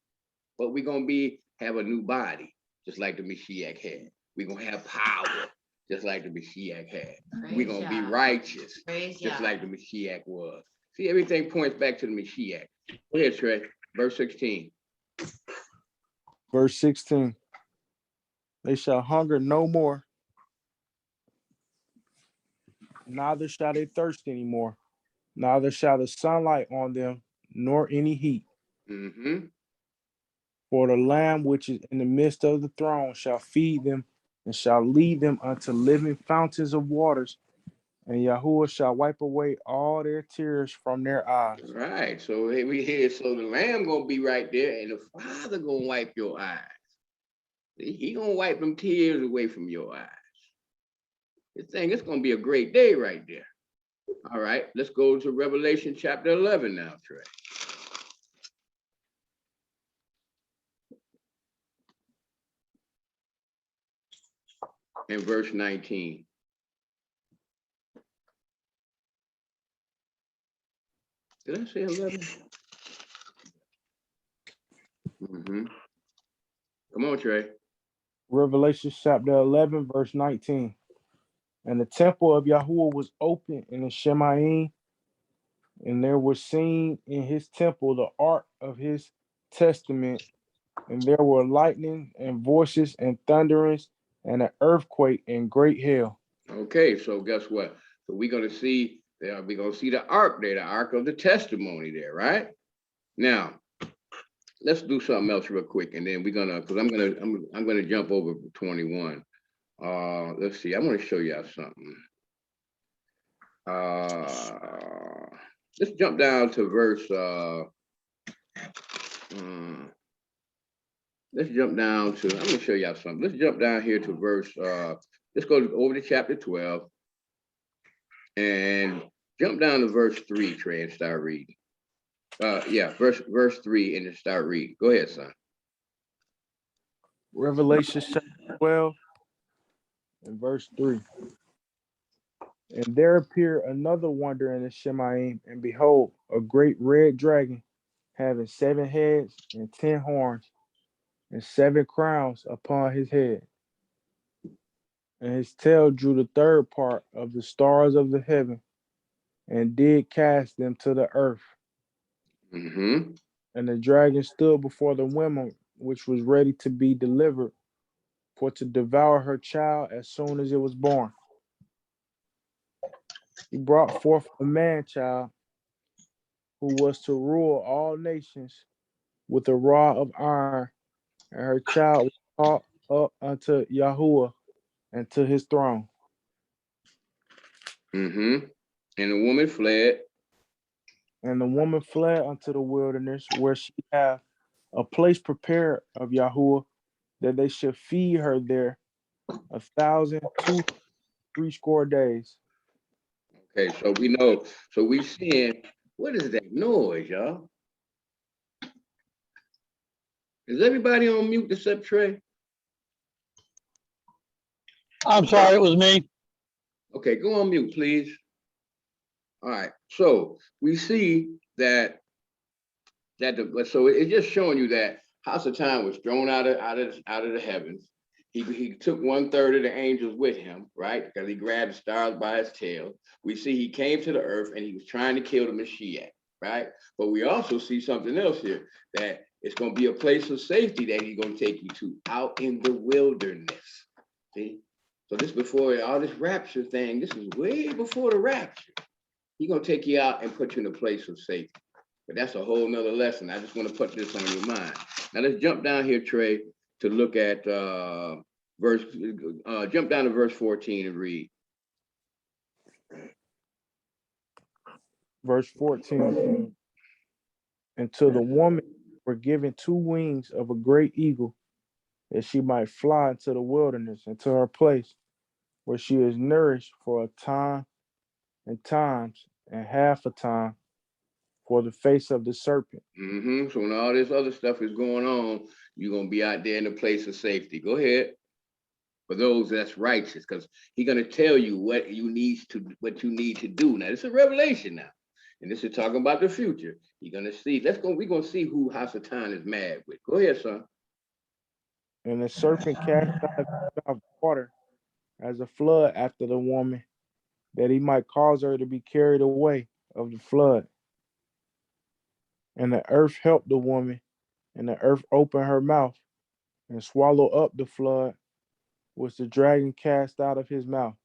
C: but we're gonna have a new body, just like the Mashiach had. We're gonna have power, just like the Mashiach had. We're gonna be righteous, just like the Mashiach was. See, everything points back to the Mashiach. Go ahead, Trey. Verse 16.
E: Verse 16. They shall hunger no more, neither shall they thirst anymore, neither shall the sunlight on them, nor any heat.
C: Mm-hmm.
E: For the Lamb which is in the midst of the throne shall feed them, and shall lead them unto living fountains of waters, and Yahuwah shall wipe away all their tears from their eyes.
C: Right. So so the Lamb gonna be right there, and the Father gonna wipe your eyes. He gonna wipe them tears away from your eyes. It's gonna be a great day right there. All right, let's go to Revelation chapter 11 now, Trey. And verse 19. Did I say 11? Mm-hmm. Come on, Trey.
E: Revelation chapter 11, verse 19. And the temple of Yahuwah was open in the Shemaim, and there was seen in his temple the ark of his testament, and there were lightning and voices and thunderings and an earthquake and great hail.
C: Okay, so guess what? So we're gonna see the ark there, the ark of the testimony there, right? Now, let's do something else real quick, and then we're gonna, because I'm gonna jump over 21. Let's see, I'm gonna show y'all something. Let's jump down to verse I'm gonna show y'all something. Let's jump down here to verse let's go over to chapter 12 and jump down to verse 3, Trey, and start reading. Verse 3 and then start reading. Go ahead, son.
E: Revelation chapter 12 and verse 3. And there appeared another wonder in the Shemaim, and behold, a great red dragon, having 7 heads and 10 horns, and 7 crowns upon his head. And his tail drew the third part of the stars of the heaven, and did cast them to the earth.
C: Mm-hmm.
E: And the dragon stood before the woman which was ready to be delivered, for to devour her child as soon as it was born. He brought forth a man-child, who was to rule all nations with a rod of iron, and her child was caught up unto Yahuwah and to his throne.
C: Mm-hmm. And the woman fled.
E: And the woman fled unto the wilderness, where she had a place prepared of Yahuwah, that they should feed her there 1,260 days.
C: Okay, so we know, so we seeing, what is that noise, y'all? Is everybody on mute except Trey?
F: I'm sorry, it was me.
C: Okay, go on mute, please. All right, so we see that So it's just showing you that Hasatan was thrown out of the heavens. He took 1/3 of the angels with him, right? Because he grabbed the stars by his tail. We see he came to the earth and he was trying to kill the Mashiach, right? But we also see something else here, that it's going to be a place of safety that he's going to take you to, out in the wilderness. See? So this before all this rapture thing, this is way before the rapture. He's going to take you out and put you in a place of safety. But that's a whole nother lesson. I just want to put this on your mind. Now let's jump down here, Trey, to look at jump down to verse 14 and read.
E: Verse 14. And to the woman were given 2 wings of a great eagle, that she might fly into the wilderness, into her place, where she is nourished for a time and times and half a time for the face of the serpent.
C: So when all this other stuff is going on, you're going to be out there in a place of safety. Go ahead. For those that's righteous, because he's going to tell you what you need to do. Now, this is a revelation now. And this is talking about the future. You're going to see, we're going to see who Hasatan is mad with. Go ahead, son.
E: And the serpent cast out of water as a flood after the woman, that he might cause her to be carried away of the flood. And the earth helped the woman, and the earth opened her mouth and swallowed up the flood, which the dragon cast out of his mouth.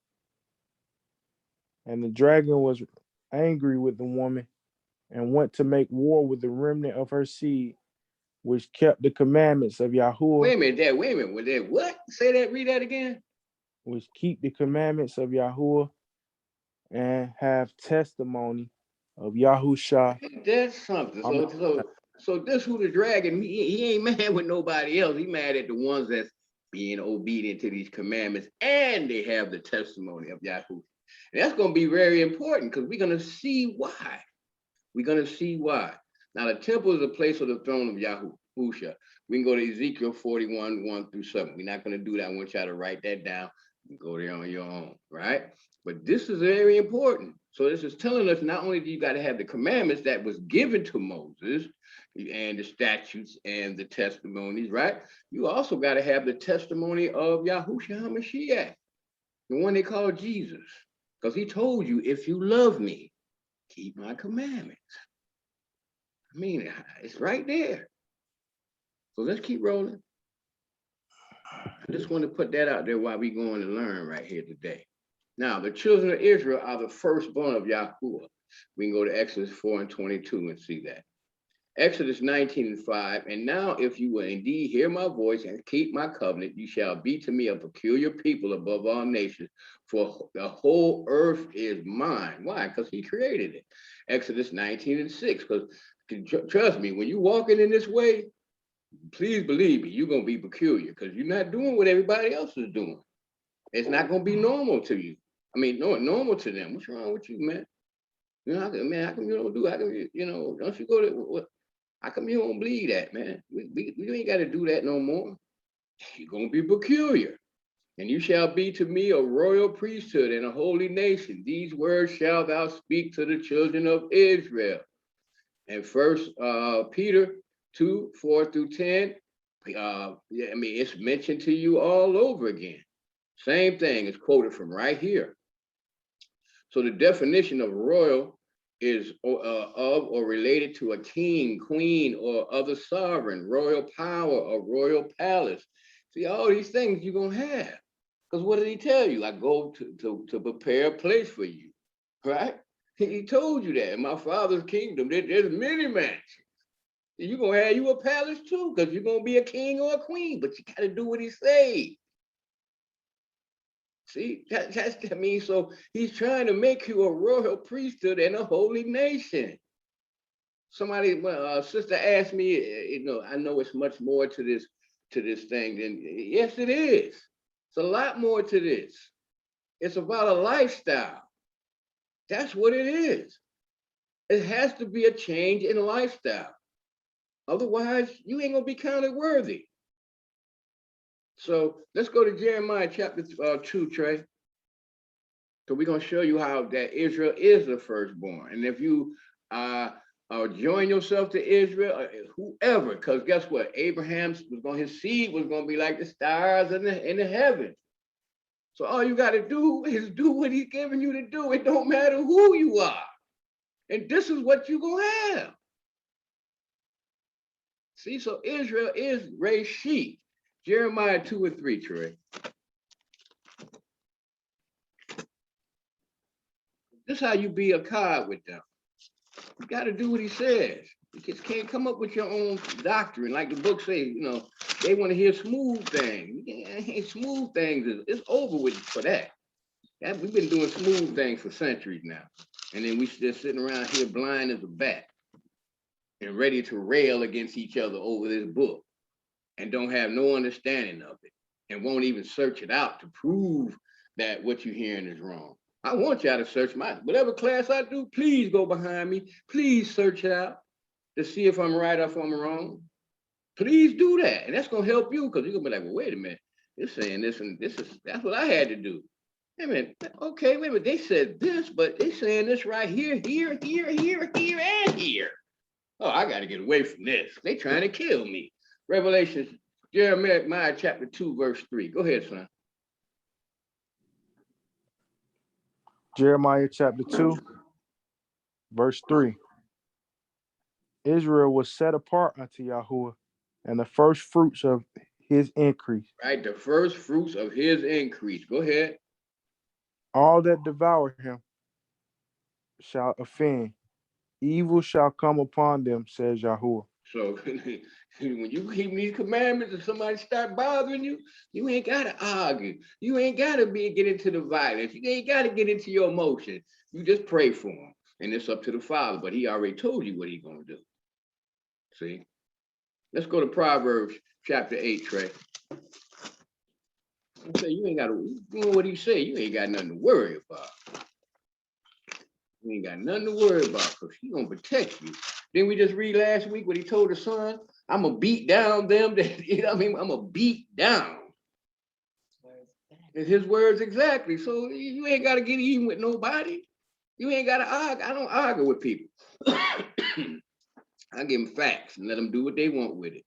E: And the dragon was angry with the woman and went to make war with the remnant of her seed, which kept the commandments of Yahuwah.
C: Wait a minute. Was that what? Say that, read that again.
E: Which keep the commandments of Yahuwah and have testimony of Yahusha.
C: That's something. So this who the dragon, he ain't mad with nobody else. He mad at the ones that's being obedient to these commandments, and they have the testimony of Yahuwah. And that's going to be very important, because we're going to see why. Now, the temple is a place of the throne of Yahusha. We can go to Ezekiel 41, 1-7. We're not going to do that. I want y'all to write that down. You can go there on your own, right? But this is very important. So this is telling us not only do you got to have the commandments that was given to Moses and the statutes and the testimonies, right? You also got to have the testimony of Yahushua HaMashiach, the one they call Jesus. Because he told you, if you love me, keep my commandments. I mean, it's right there. So let's keep rolling. I just want to put that out there while we're going to learn right here today. Now, the children of Israel are the firstborn of Yahuwah. We can go to Exodus 4:22 and see that. Exodus 19:5, and now if you will indeed hear my voice and keep my covenant, you shall be to me a peculiar people above all nations, for the whole earth is mine. Why? Because he created it. Exodus 19:6, because trust me, when you're walking in this way, please believe me, you're going to be peculiar, because you're not doing what everybody else is doing. It's not going to be normal to you. I mean, normal to them. What's wrong with you, man? You know, man, how come you don't do? How come don't you go to what? How come you don't believe that, man? We ain't got to do that no more. You're going to be peculiar. And you shall be to me a royal priesthood and a holy nation. These words shall thou speak to the children of Israel. And First Peter 2:4-10, it's mentioned to you all over again. Same thing is quoted from right here. So the definition of royal is of or related to a king, queen, or other sovereign, royal power, or royal palace. See, all these things you're going to have. Because what did he tell you? I go to prepare a place for you, right? He told you that in my Father's kingdom, there's many mansions. You're going to have you a palace too, because you're going to be a king or a queen, but you got to do what he says. See, I mean, so he's trying to make you a royal priesthood and a holy nation. Somebody, sister asked me, I know it's much more to this thing than, yes, it is. It's a lot more to this. It's about a lifestyle. That's what it is. It has to be a change in lifestyle. Otherwise, you ain't gonna be counted worthy. So let's go to Jeremiah chapter 2, Trey. So we're gonna show you how that Israel is the firstborn. And if you join yourself to Israel, whoever, because guess what? His seed was going to be like the stars in the heaven. So all you got to do is do what he's giving you to do. It don't matter who you are. And this is what you're going to have. See, so Israel is Reshit. Jeremiah 2 and 3, Trey. This is how you be a card with them. You got to do what he says. You just can't come up with your own doctrine. Like the book says, they want to hear smooth things. Smooth things, it's over with for that. We've been doing smooth things for centuries now. And then we just sitting around here blind as a bat and ready to rail against each other over this book and don't have no understanding of it and won't even search it out to prove that what you're hearing is wrong. I want y'all to search whatever class I do, please go behind me. Please search it out to see if I'm right or if I'm wrong. Please do that. And that's going to help you because you're going to be like, well, wait a minute. They're saying this and that's what I had to do. Wait a minute. Okay, wait a minute. They said this, but they're saying this right here, here, and here. Oh, I got to get away from this. They trying to kill me. Jeremiah chapter 2, verse 3. Go ahead, son.
E: Jeremiah chapter 2, verse 3. Israel was set apart unto Yahuwah, and the first fruits of his increase.
C: Right, the first fruits of his increase. Go ahead.
E: All that devour him shall offend. Evil shall come upon them, says Yahuwah.
C: So when you keep these commandments and somebody start bothering you, you ain't got to argue. You ain't got to get into the violence. You ain't got to get into your emotion. You just pray for them. And it's up to the Father. But he already told you what he's going to do. See? Let's go to Proverbs chapter 8, Trey. Say you ain't got to, what he say, you ain't got nothing to worry about. You ain't got nothing to worry about because he's going to protect you. Then we just read last week what he told the son, I'm going to beat down them that, I'm going to beat down. It's his words exactly. So you ain't got to get even with nobody. You ain't got to argue. I don't argue with people. I give them facts and let them do what they want with it.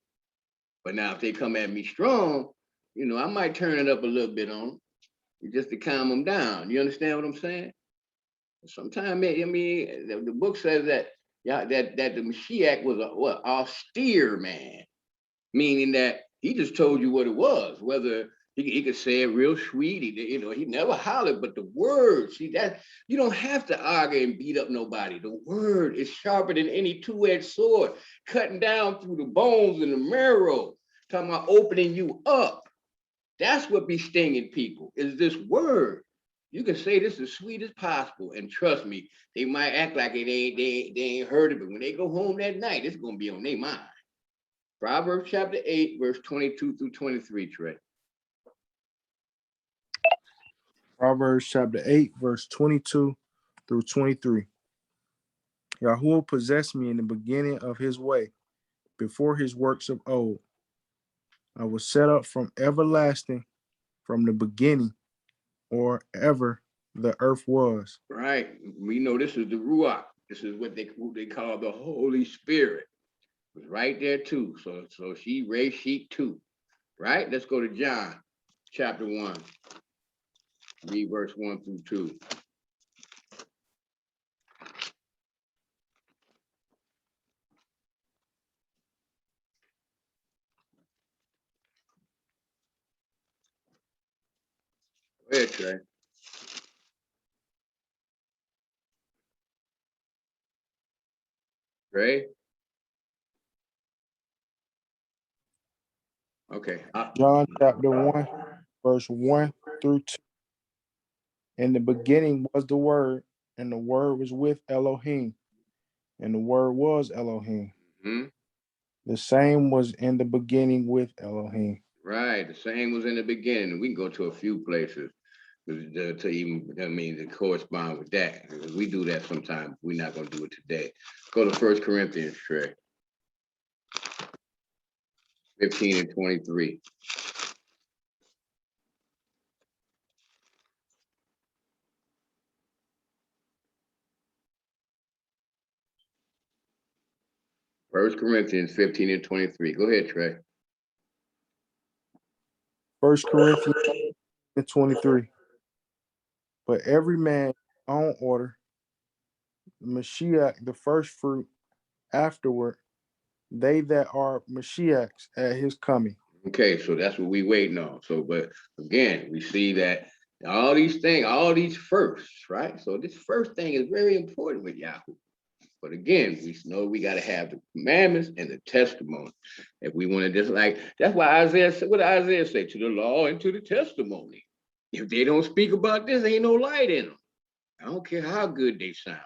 C: But now if they come at me strong, I might turn it up a little bit on them just to calm them down. You understand what I'm saying? Sometimes, the book says that the Mashiach was a austere man, meaning that he just told you what it was. Whether he could say it real sweet, he never hollered, but the word, see that you don't have to argue and beat up nobody. The word is sharper than any two-edged sword, cutting down through the bones and the marrow, talking about opening you up. That's what be stinging people, is this word. You can say this as sweet as possible, and trust me, they might act like they ain't heard of it. When they go home that night, it's gonna be on their mind. Proverbs chapter 8, verse 22 through 23, Trey.
E: Proverbs chapter 8, verse 22 through 23. Yahuwah possessed me in the beginning of his way, before his works of old. I was set up from everlasting, from the beginning, or ever the earth was.
C: Right. We know this is the Ruach. This is what they call the Holy Spirit. It's right there too. So she raised sheep too. Right? Let's go to John chapter 1. Read verse 1 through 2. Go ahead, Trey. Trey? Okay.
E: John chapter 1, verse 1 through 2. In the beginning was the Word, and the Word was with Elohim, and the Word was Elohim.
C: Mm-hmm.
E: The same was in the beginning with Elohim.
C: Right. The same was in the beginning. We can go to a few places to even, to correspond with that. We do that sometimes. We're not going to do it today. Go to 1 Corinthians, Trey. 15 and 23. 1 Corinthians 15 and 23. Go ahead, Trey.
E: 1 Corinthians 23. But every man on order, Mashiach the first fruit, afterward, they that are Mashiachs at his coming.
C: Okay, so that's what we waiting on. So, but again, we see that all these things, all these firsts, right? So this first thing is very important with Yahoo. But again, we know we got to have the commandments and the testimony. If we want to just like, that's why Isaiah said, what did Isaiah say? To the law and to the testimony. If they don't speak about this, ain't no light in them. I don't care how good they sound.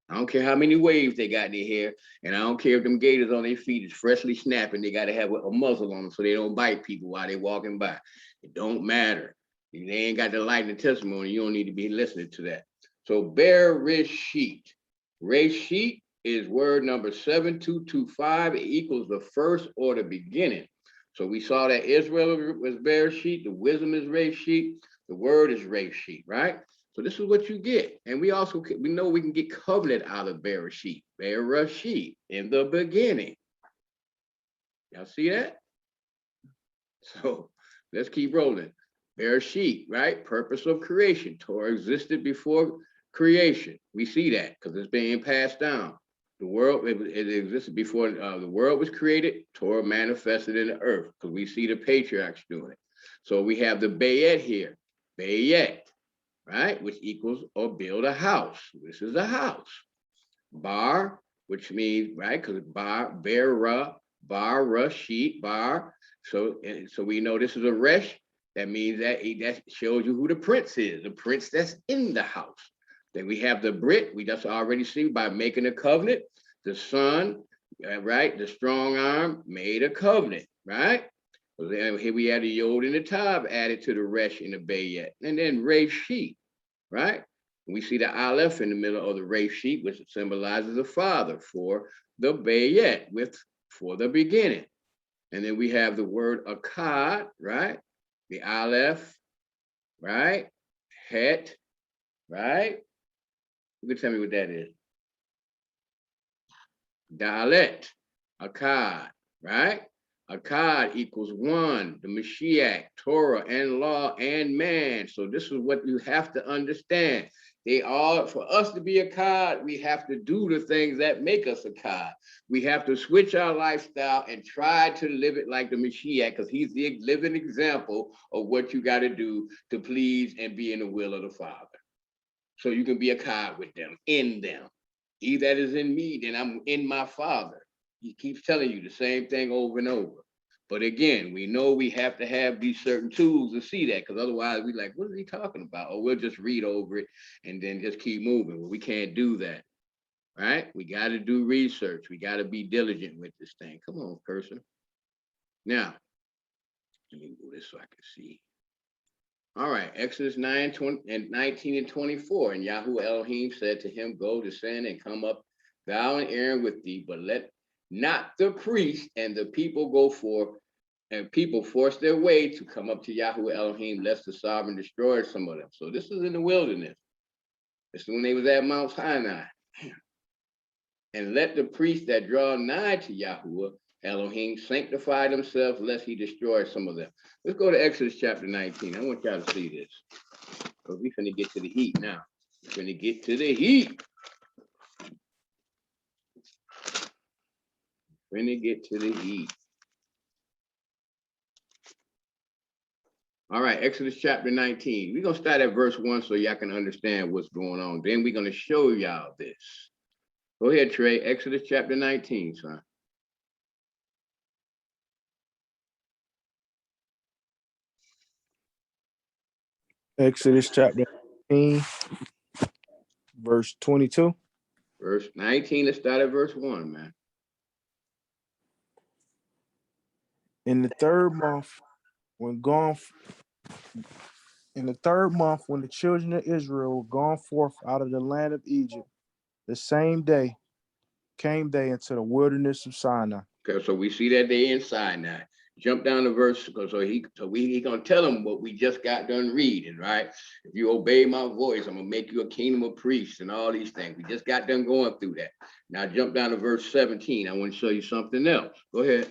C: I don't care how many waves they got in their hair. And I don't care if them gators on their feet is freshly snapping. They got to have a muzzle on them so they don't bite people while they walking by. It don't matter. If they ain't got the light and the testimony, you don't need to be listening to that. So bear Reshit. Reshit is word number 7225. It equals the first or the beginning. So we saw that Israel was Bereshit, the wisdom is Reshit, the word is Reshit, right? So this is what you get. And we know we can get covenant out of Bereshit, Bereshit, in the beginning. Y'all see that? So let's keep rolling. Bereshit, right? Purpose of creation. Torah existed before creation. We see that because it's being passed down. The world, it existed before the world was created. Torah manifested in the earth because we see the patriarchs doing it. So we have the Bayet here. Bayet, right? Which equals or build a house. This is a house. Bar, which means, right? Because bar, sheet, bar. So we know this is a resh. That means that shows you who the prince is, the prince that's in the house. Then we have the Brit, we just already see by making a covenant. The son, right? The strong arm made a covenant, right? So then here we had the Yod and the Tav added to the Resh in the Bayet. And then Reshit, right? We see the Aleph in the middle of the Reshit, which symbolizes the father for the Bayet, for the beginning. And then we have the word Akkad, right? The Aleph, right? Het, right? You can tell me what that is. Dalet, Akkad, right? Akkad equals one, the Mashiach, Torah and law and man. So this is what you have to understand. For us to be Akkad, we have to do the things that make us Akkad. We have to switch our lifestyle and try to live it like the Mashiach, because he's the living example of what you got to do to please and be in the will of the Father. So you can be Akkad with them, in them. He that is in me, then I'm in my Father. He keeps telling you the same thing over and over. But again, we know we have to have these certain tools to see that, because otherwise we're like, what is he talking about? Or we'll just read over it and then just keep moving. Well, we can't do that, right? We got to do research. We got to be diligent with this thing. Come on, person. Now, let me move this so I can see. All right, Exodus 19 and 24. And Yahweh Elohim said to him, go descend and come up, thou and Aaron with thee, but let not the priest and the people go forth, and people force their way to come up to Yahweh Elohim, lest the sovereign destroy some of them. So this is in the wilderness. This is when they was at Mount Sinai. And let the priests that draw nigh to Yahweh Elohim sanctify themselves, lest he destroy some of them. Let's go to Exodus chapter 19. I want y'all to see this, because we're finna get to the heat now. We're finna get to the heat. Finna get to the heat. All right, Exodus chapter 19. We're gonna start at verse 1 so y'all can understand what's going on. Then we're gonna show y'all this. Go ahead, Trey. Exodus chapter 19, son.
E: Exodus chapter 19, verse 22.
C: Verse 19, let's start at verse 1, man.
E: In the third month, when the children of Israel were gone forth out of the land of Egypt, the same day came they into the wilderness of Sinai.
C: Okay, so we see that they in Sinai. Jump down to verse, he gonna tell them what we just got done reading, right? If you obey my voice, I'm gonna make you a kingdom of priests and all these things. We just got done going through that. Now jump down to verse 17. I want to show you something else. Go ahead.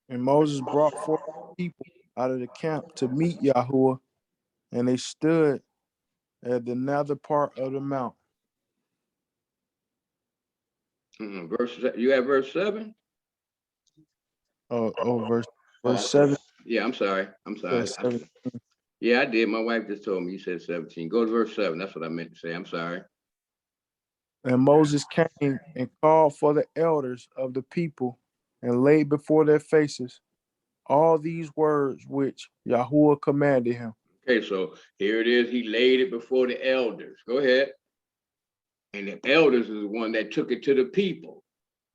E: And Moses brought forth the people out of the camp to meet Yahuwah, and they stood at the nether part of the mount.
C: You have verse 7?
E: Verse 7.
C: Yeah, I'm sorry. Yeah, I did. My wife just told me you said 17. Go to verse 7. That's what I meant to say. I'm sorry.
E: And Moses came and called for the elders of the people and laid before their faces all these words which Yahuwah commanded him.
C: Okay, so here it is. He laid it before the elders. Go ahead. And the elders is the one that took it to the people.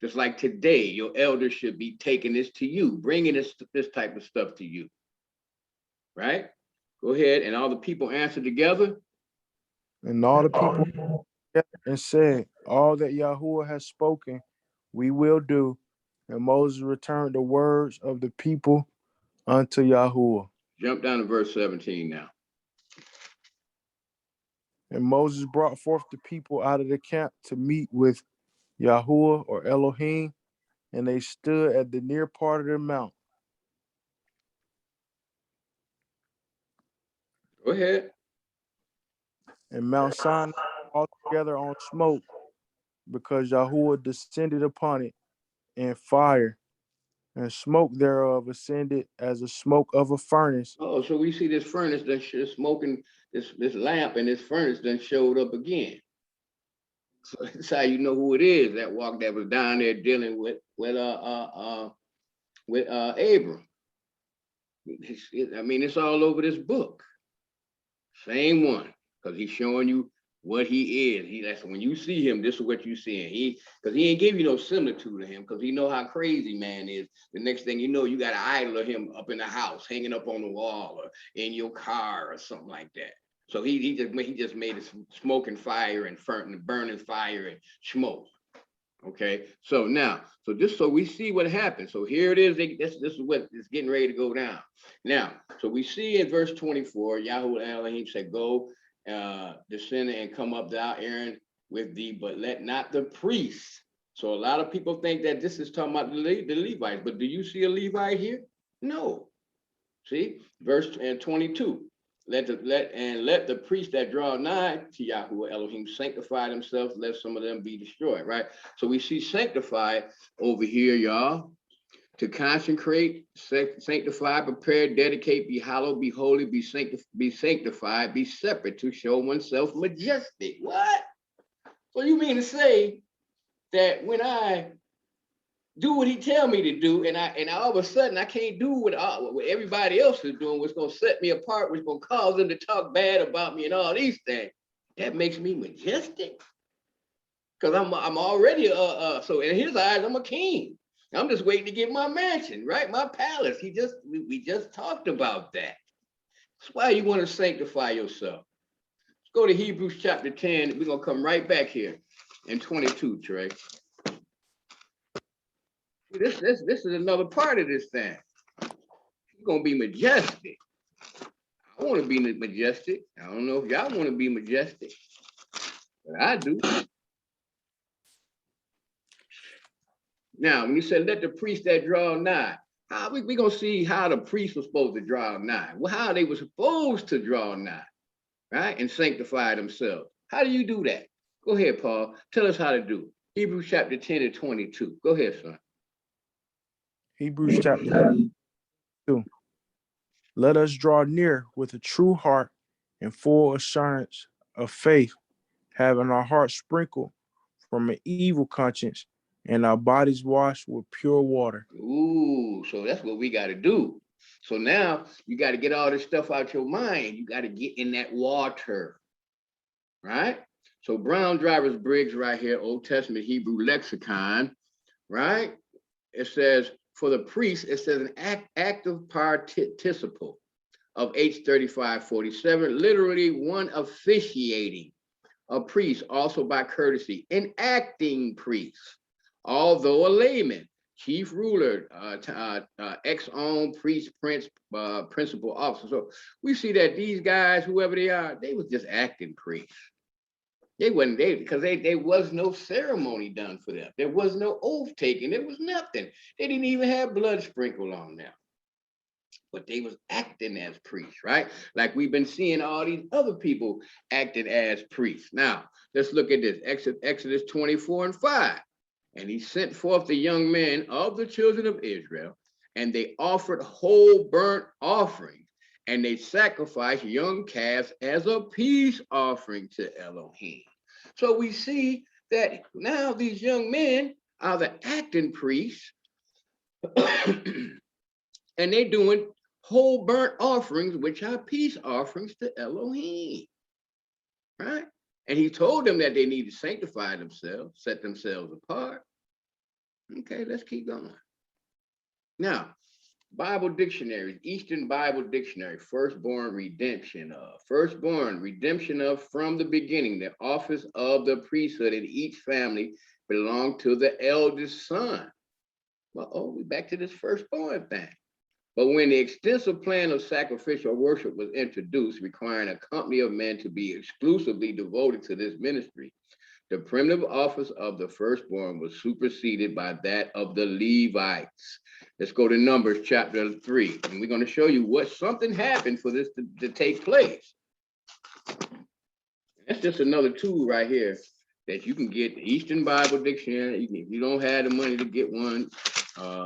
C: Just like today, your elders should be taking this to you, bringing this type of stuff to you. Right? Go ahead. And all the people answered together.
E: And all the people and said, all that Yahuwah has spoken, we will do. And Moses returned the words of the people unto Yahuwah.
C: Jump down to verse 17 now.
E: And Moses brought forth the people out of the camp to meet with Yahuwah or Elohim, and they stood at the near part of the mount.
C: Go ahead.
E: And Mount Sinai altogether on smoke, because Yahuwah descended upon it in fire, and smoke thereof ascended as the smoke of a furnace.
C: Oh, so we see this furnace that's smoking, this lamp and this furnace then showed up again. So that's how you know who it is that was down there dealing with Abram. I mean, it's all over this book. Same one, because he's showing you what he is. That's when you see him, this is what you see. Because he ain't give you no similitude to him, because he know how crazy man is. The next thing you know, you got an idol of him up in the house, hanging up on the wall or in your car or something like that. So he just made it smoking fire and burning fire and smoke. Okay, so just so we see what happened. So here it is. This is what is getting ready to go down. Now, so we see in verse 24, Yahuwah Elohim said, "Go, descend and come up thou, Aaron, with thee, but let not the priests." So a lot of people think that this is talking about the Levites, but do you see a Levite here? No. See, verse 22. Let the priests that draw nigh to Yahuwah Elohim sanctify themselves, lest some of them be destroyed, right? So we see sanctify over here, y'all. To consecrate, sanctify, prepare, dedicate, be hallowed, be holy, be sanctified, be separate, to show oneself majestic. What? So you mean to say that when I do what he tell me to do, and all of a sudden I can't do what everybody else is doing, what's gonna set me apart, what's gonna cause them to talk bad about me and all these things, that makes me majestic? Because I'm already so in his eyes, I'm a king. I'm just waiting to get my mansion, right? My palace. We just talked about that. That's why you want to sanctify yourself. Let's go to Hebrews chapter 10. We're gonna come right back here in 22, Trey. This is another part of this thing. You're gonna be majestic. I want to be majestic. I don't know if y'all want to be majestic, but I do. Now, when you said let the priest that draw nigh, how we gonna see how the priest was supposed to draw nigh? Well, how they were supposed to draw nigh, right? And sanctify themselves. How do you do that? Go ahead, Paul. Tell us how to do it. Hebrews chapter 10 and 22. Go ahead, son.
E: Hebrews chapter 2. Let us draw near with a true heart and full assurance of faith, having our hearts sprinkled from an evil conscience and our bodies washed with pure water.
C: Ooh, so that's what we got to do. So now you got to get all this stuff out your mind. You got to get in that water, right? So Brown Drivers Briggs right here, Old Testament Hebrew lexicon, right? It says, for the priest, it says an active participle of H3547, literally one officiating, a priest, also by courtesy, an acting priest, although a layman, chief ruler, ex-own priest, prince, principal officer. So we see that these guys, whoever they are, they was just acting priests. They wasn't there because there was no ceremony done for them. There was no oath taken. There was nothing. They didn't even have blood sprinkled on them. But they was acting as priests, right? Like we've been seeing all these other people acting as priests. Now, let's look at this. Exodus 24:5. And he sent forth the young men of the children of Israel, and they offered whole burnt offerings, and they sacrificed young calves as a peace offering to Elohim. So we see that now these young men are the acting priests, and they're doing whole burnt offerings, which are peace offerings to Elohim, right? And he told them that they need to sanctify themselves, set themselves apart. Okay, let's keep going. Now, Bible dictionaries, Eastern Bible Dictionary, firstborn, redemption of. Firstborn, redemption of from the beginning. The office of the priesthood in each family belonged to the eldest son. Well, we're back to this firstborn thing. But when the extensive plan of sacrificial worship was introduced, requiring a company of men to be exclusively devoted to this ministry, the primitive office of the firstborn was superseded by that of the Levites. Let's go to Numbers chapter 3, and we're going to show you what something happened for this to take place. That's just another tool right here that you can get, the Eastern Bible Dictionary. If you don't have the money to get one,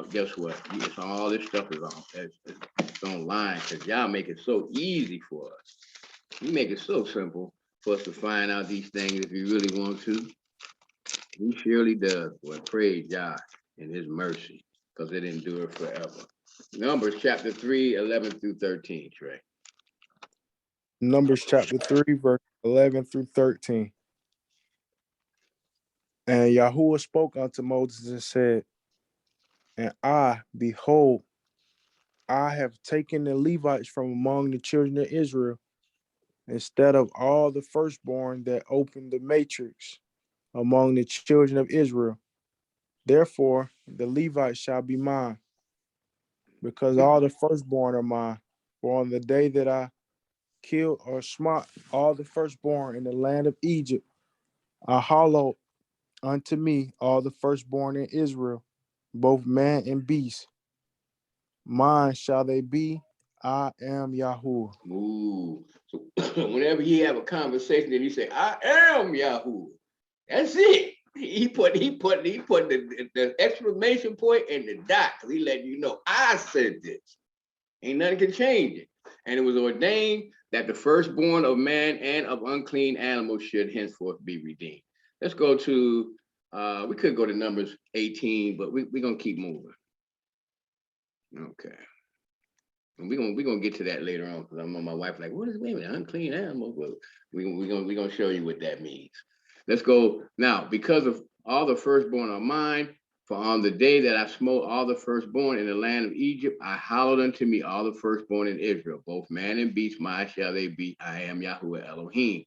C: guess what? It's all this stuff is on. It's online because y'all make it so easy for us. You make it so simple for us to find out these things if you really want to. He surely does. Well, praise God in his mercy, because it endure forever. Numbers chapter 3, 11 through 13, Trey.
E: Numbers chapter 3, verse 11 through 13. And Yahuwah spoke unto Moses and said, and behold, I have taken the Levites from among the children of Israel, instead of all the firstborn that opened the matrix among the children of Israel. Therefore, the Levites shall be mine, because all the firstborn are mine. For on the day that I killed or smote all the firstborn in the land of Egypt, I hallowed unto me all the firstborn in Israel, both man and beast. Mine shall they be. I am Yahuwah.
C: Ooh. So whenever he have a conversation and he say, I am Yahuwah, that's it. He put the exclamation point and the dot, because he let you know, I said this. Ain't nothing can change it. And it was ordained that the firstborn of man and of unclean animals should henceforth be redeemed. Let's go to, we could go to Numbers 18, but we're going to keep moving. Okay. And we're gonna get to that later on, because I'm on my wife like, what is, wait a minute, unclean animals? Well, we're gonna show you what that means. Let's go now. Because of all the firstborn are mine, for on the day that I smote all the firstborn in the land of Egypt, I hallowed unto me all the firstborn in Israel, both man and beast, mine shall they be. I am Yahuwah Elohim.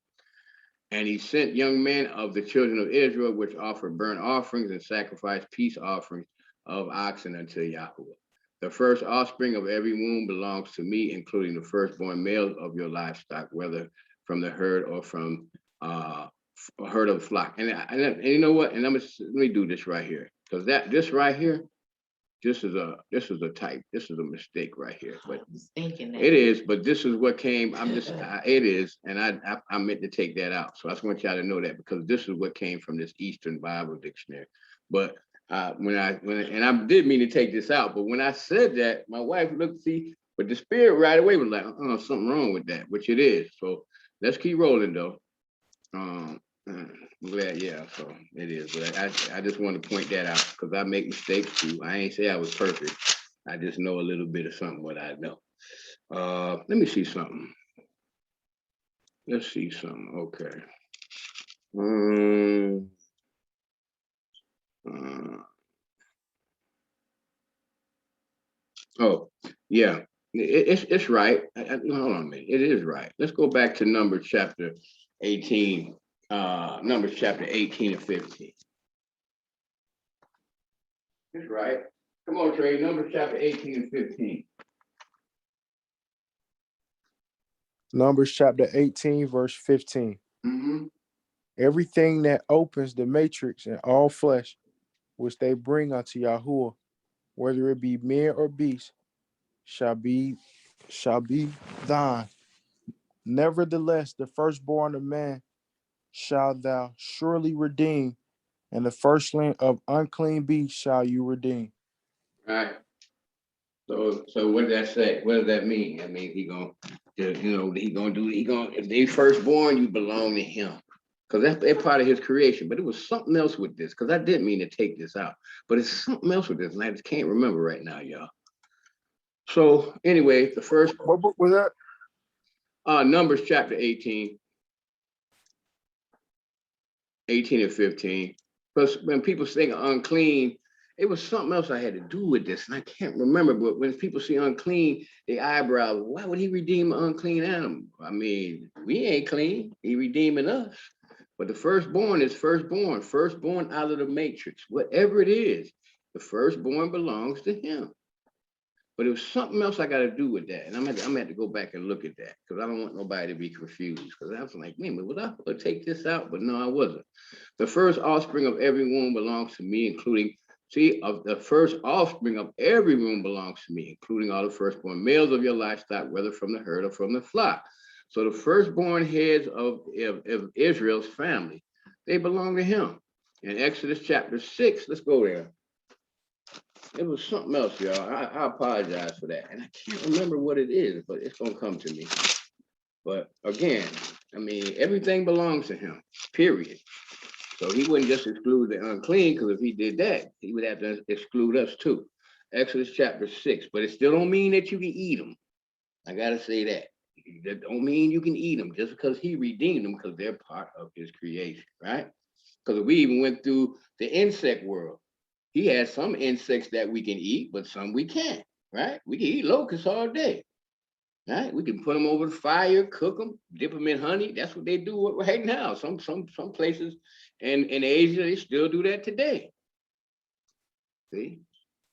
C: And he sent young men of the children of Israel, which offered burnt offerings and sacrificed peace offerings of oxen unto Yahuwah. The first offspring of every womb belongs to me, including the firstborn males of your livestock, whether from the herd or from a herd of flock. And you know what? And let me do this right here, because this right here, this is a mistake right here. But it is. But this is what came. It is, and I meant to take that out. So I just want y'all to know that, because this is what came from this Eastern Bible Dictionary. But when I did mean to take this out, but when I said that, my wife looked, but the spirit right away was like, oh, something wrong with that, which it is. So let's keep rolling though. I'm glad, yeah, so it is. But I just want to point that out, because I make mistakes too. I ain't say I was perfect. I just know a little bit of something what I know. Let me see something. Let's see something. Okay. Oh, yeah, it's right. Hold on a minute. It is right. Let's go back to Numbers chapter 18. Numbers chapter 18 and 15. It's right. Come on, Trey, Numbers chapter 18 and 15.
E: Numbers chapter 18, verse 15.
C: Mm-hmm.
E: Everything that opens the matrix and all flesh, which they bring unto Yahuwah, whether it be men or beasts, shall be thine. Nevertheless, the firstborn of man shalt thou surely redeem, and the firstling of unclean beasts shall you redeem.
C: All right. So what does that say? What does that mean? That means if they firstborn, you belong to him. Because they're part of his creation. But it was something else with this, because I didn't mean to take this out. But it's something else with this, and I just can't remember right now, y'all. So anyway, the first
E: What book was that?
C: Numbers chapter 18 and 15. Because when people say unclean, it was something else I had to do with this, and I can't remember. But when people see unclean, they eyebrow, why would he redeem an unclean animal? I mean, we ain't clean. He redeeming us. But the firstborn is firstborn out of the matrix. Whatever it is, the firstborn belongs to him. But it was something else I got to do with that. And I'm gonna have to go back and look at that, because I don't want nobody to be confused. Because I was like, man, was I going to take this out? But no, I wasn't. The first offspring of every womb belongs to me, including, of the first offspring of every womb belongs to me, including all the firstborn males of your livestock, whether from the herd or from the flock. So the firstborn heads of Israel's family, they belong to him. In Exodus chapter 6, let's go there. It was something else, y'all. I apologize for that. And I can't remember what it is, but it's going to come to me. But again, I mean, everything belongs to him, period. So he wouldn't just exclude the unclean, because if he did that, he would have to exclude us too. Exodus chapter 6, but it still don't mean that you can eat them. I got to say that. That don't mean you can eat them just because he redeemed them, because they're part of his creation, right? Because we even went through the insect world. He has some insects that we can eat, but some we can't, right? We can eat locusts all day, right? We can put them over the fire, cook them, dip them in honey. That's what they do right now. Some places in Asia, they still do that today. See?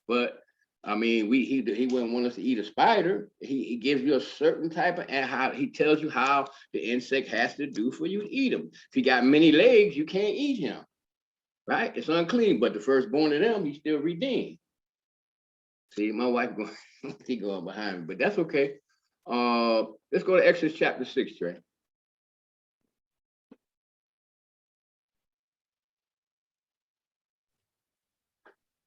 C: But I mean, he wouldn't want us to eat a spider. He gives you a certain type of, and how he tells you how the insect has to do for you to eat him. If he got many legs, you can't eat him. Right? It's unclean, but the firstborn of them, he's still redeemed. See, my wife going behind me, but that's okay. Let's go to Exodus chapter 6, Trey.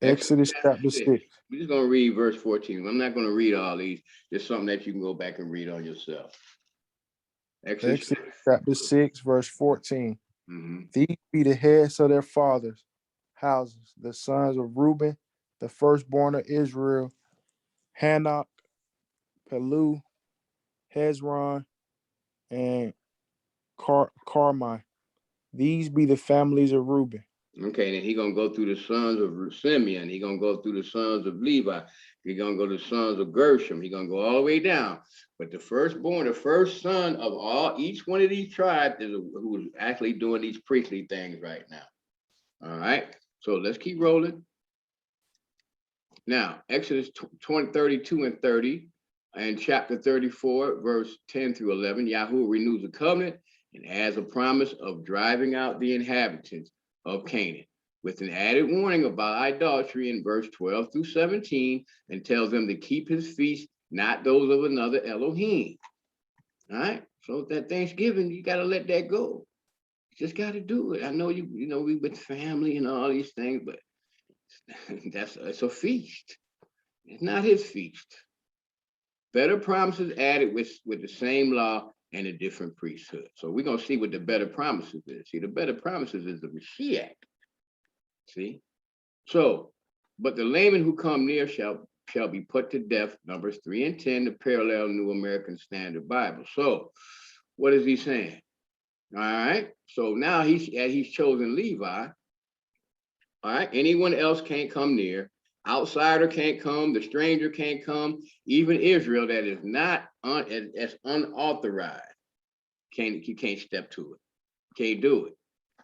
E: Exodus chapter 6.
C: We're just going to read verse 14. I'm not going to read all these. There's something that you can go back and read on yourself.
E: Exodus chapter 6, verse 14.
C: Mm-hmm.
E: These be the heads of their fathers' houses, the sons of Reuben, the firstborn of Israel, Hanok, Pelu, Hezron, and Carmi. These be the families of Reuben.
C: Okay, then he's going to go through the sons of Simeon. He's going to go through the sons of Levi. He's going to go to the sons of Gershom. He's going to go all the way down. But the firstborn, the first son of each one of these tribes is who's actually doing these priestly things right now. All right, so let's keep rolling. Now, Exodus 32 and 30, and chapter 34, verse 10 through 11, Yahuwah renews the covenant and adds a promise of driving out the inhabitants of Canaan, with an added warning about idolatry in verse 12 through 17, and tells them to keep his feasts, not those of another Elohim. All right, so that Thanksgiving, you got to let that go. You just got to do it. I know we with family and all these things, but it's a feast. It's not his feast. Better promises added with the same law and a different priesthood. So we're going to see what the better promises is. See, the better promises is the Mashiach. See? So, but the laymen who come near shall be put to death, Numbers 3 and 10, the parallel New American Standard Bible. So, what is he saying? All right. So now he's chosen Levi. All right. Anyone else can't come near. Outsider can't come. The stranger can't come. Even Israel, that is not as unauthorized, you can't step to it. Can't do it.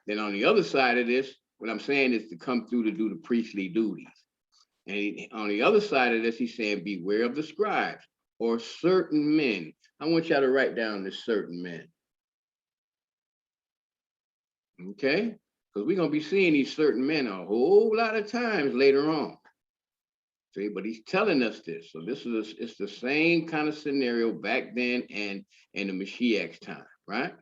C: Then on the other side of this, what I'm saying is to come through to do the priestly duties. And on the other side of this, he's saying, beware of the scribes or certain men. I want y'all to write down this certain men. Okay? Because we're going to be seeing these certain men a whole lot of times later on. See, but he's telling us this. So it's the same kind of scenario back then and in the Mashiach's time, right?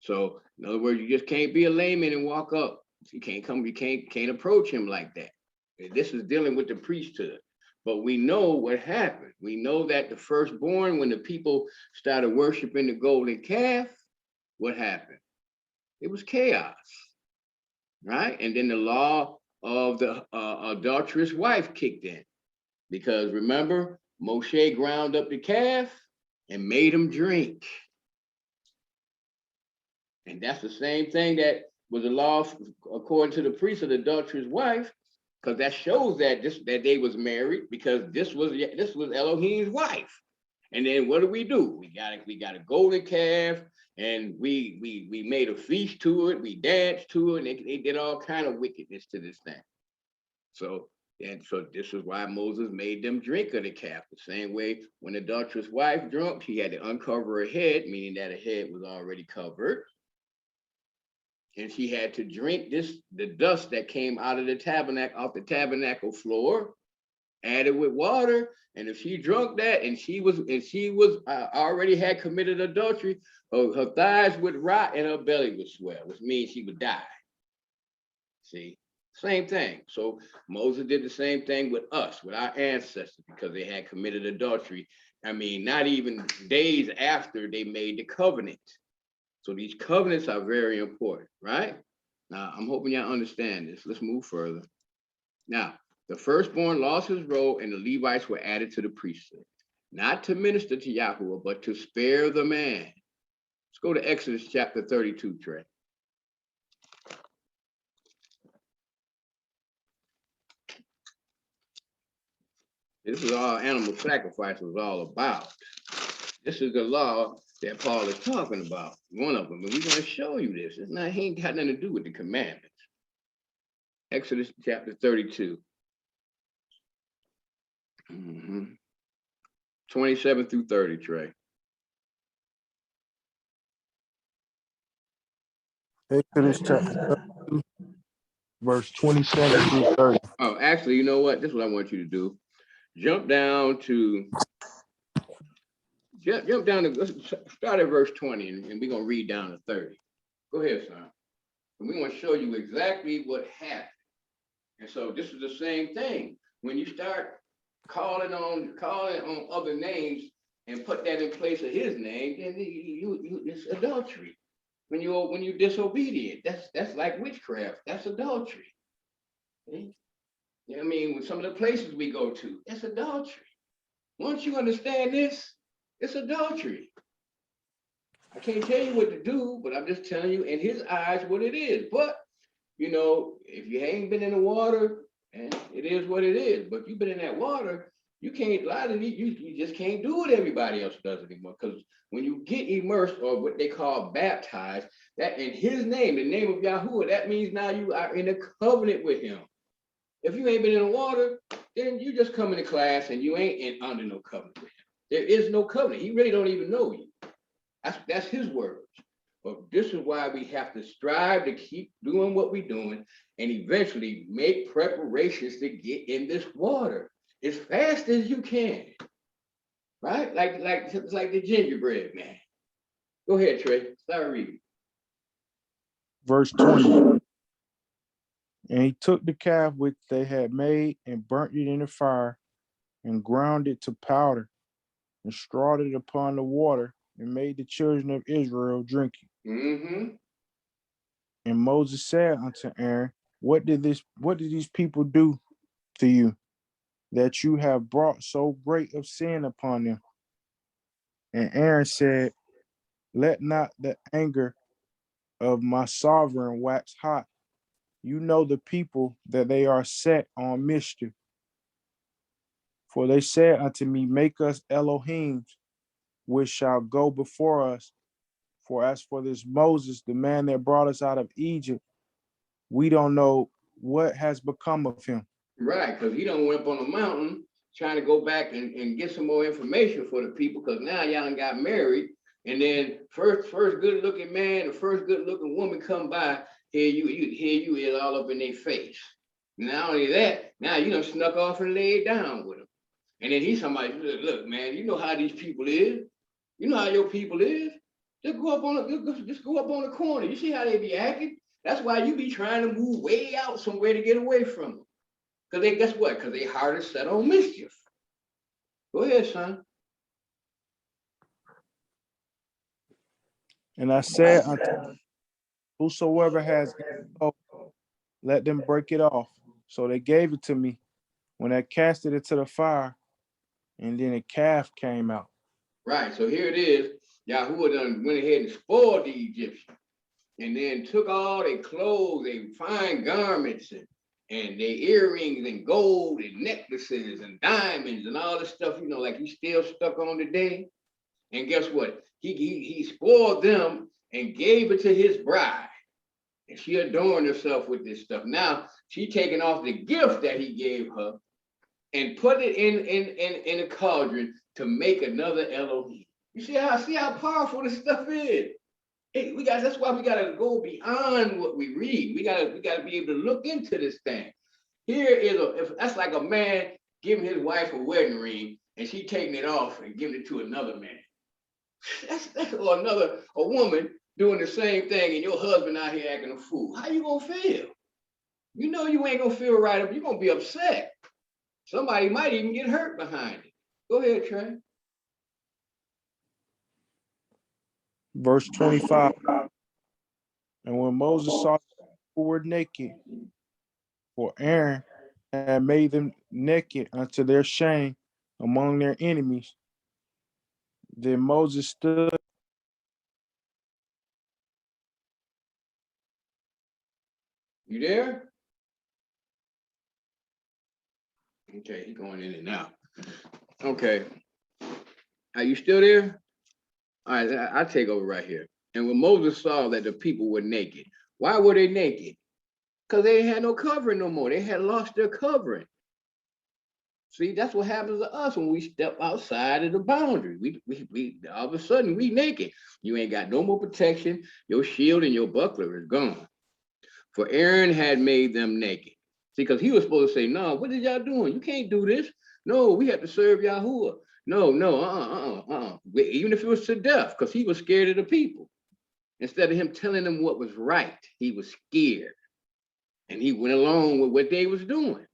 C: So in other words, you just can't be a layman and walk up. You can't approach him like that. And this is dealing with the priesthood. But we know what happened. We know that the firstborn, when the people started worshiping the golden calf, what happened? It was chaos, right? And then the law of the adulterous wife kicked in. Because remember, Moshe ground up the calf and made him drink. And that's the same thing that was the law according to the priest of the adulterous wife, because that shows that they was married, because this was Elohim's wife. And then what do? We got a golden calf, and we made a feast to it, we danced to it, and they did all kind of wickedness to this thing. So this is why Moses made them drink of the calf. The same way when the adulterous wife drunk, she had to uncover her head, meaning that her head was already covered. And she had to drink the dust that came out of the tabernacle, off the tabernacle floor, added with water. And if she drunk that and she was already had committed adultery, her thighs would rot and her belly would swell, which means she would die. See, same thing. So Moses did the same thing with us, with our ancestors, because they had committed adultery. I mean, not even days after they made the covenant. So these covenants are very important, right? Now, I'm hoping y'all understand this. Let's move further. Now, the firstborn lost his role and the Levites were added to the priesthood, not to minister to Yahuwah, but to spare the man. Let's go to Exodus chapter 32, Trey. This is all animal sacrifice was all about. This is the law that Paul is talking about, one of them, and we're going to show you this. He ain't got nothing to do with the commandments. Exodus chapter 32. 27 through 30, Trey.
E: Exodus chapter 32, verse 27 through 30.
C: Oh, actually, you know what? This is what I want you to do. Jump down to, let's start at verse 20, and we're going to read down to 30. Go ahead, son. And we're going to show you exactly what happened. And so this is the same thing. When you start calling on other names and put that in place of his name, then it's adultery. When you're disobedient, that's like witchcraft. That's adultery. Okay? You know what I mean? With some of the places we go to, it's adultery. Once you understand this, it's adultery. I can't tell you what to do, but I'm just telling you in his eyes what it is. But you know, if you ain't been in the water, and it is what it is. But you've been in that water, you can't lie to me. You just can't do what everybody else does anymore. Because when you get immersed, or what they call baptized, that in his name, the name of Yahuwah, that means now you are in a covenant with him. If you ain't been in the water, then you just come into class and you ain't under no covenant with him. There is no covenant. He really don't even know you. That's his words. But this is why we have to strive to keep doing what we're doing and eventually make preparations to get in this water as fast as you can. Right? Like the gingerbread man. Go ahead, Trey. Start reading.
E: Verse 20. And he took the calf which they had made and burnt it in the fire and ground it to powder and strawed it upon the water and made the children of Israel drink it.
C: Mm-hmm.
E: And Moses said unto Aaron, what did these people do to you, that you have brought so great of sin upon them? And Aaron said, let not the anger of my sovereign wax hot. You know the people, that they are set on mischief. For they said unto me, make us Elohims, which shall go before us. For as for this Moses, the man that brought us out of Egypt, we don't know what has become of him.
C: Right, because he done went up on a mountain trying to go back and get some more information for the people, because now y'all done got married. And then first good looking man, the first good looking woman come by, here you is all up in their face. Not only that, now you done snuck off and laid down with him. And then he's somebody, look, man, you know how these people is. You know how your people is. Just go up on the corner. You see how they be acting? That's why you be trying to move way out somewhere to get away from them. Because they, guess what? Because they heart is set on mischief. Go ahead, son.
E: And I said unto whosoever has any, let them break it off. So they gave it to me. When I cast it into the fire, and then a calf came out.
C: Right, so here it is. Yahuwah done went ahead and spoiled the Egyptians, and then took all their clothes, their fine garments, and their earrings and gold and necklaces and diamonds and all this stuff, you know, like he's still stuck on today. And guess what? He spoiled them and gave it to his bride. And she adorned herself with this stuff. Now she taking off the gift that he gave her and put it in a cauldron to make another Elohim. You see how powerful this stuff is. Hey, that's why we gotta go beyond what we read. We gotta be able to look into this thing. Here is that's like a man giving his wife a wedding ring and she taking it off and giving it to another man. That's or a woman doing the same thing and your husband out here acting a fool. How you gonna feel? You know you ain't gonna feel right. You're gonna be upset. Somebody might even get hurt behind it. Go ahead, Trey.
E: Verse 25. And when Moses saw who were naked, for Aaron had made them naked unto their shame among their enemies, then Moses stood.
C: You there? Okay, he's going in and out. Okay. Are you still there? All right, I'll take over right here. And when Moses saw that the people were naked, why were they naked? Because they had no covering no more. They had lost their covering. See, that's what happens to us when we step outside of the boundary. We all of a sudden we naked. You ain't got no more protection. Your shield and your buckler is gone. For Aaron had made them naked. See, because he was supposed to say, no, what is y'all doing? You can't do this. No, we have to serve Yahuwah. No, even if it was to death, because he was scared of the people. Instead of him telling them what was right, he was scared. And he went along with what they was doing.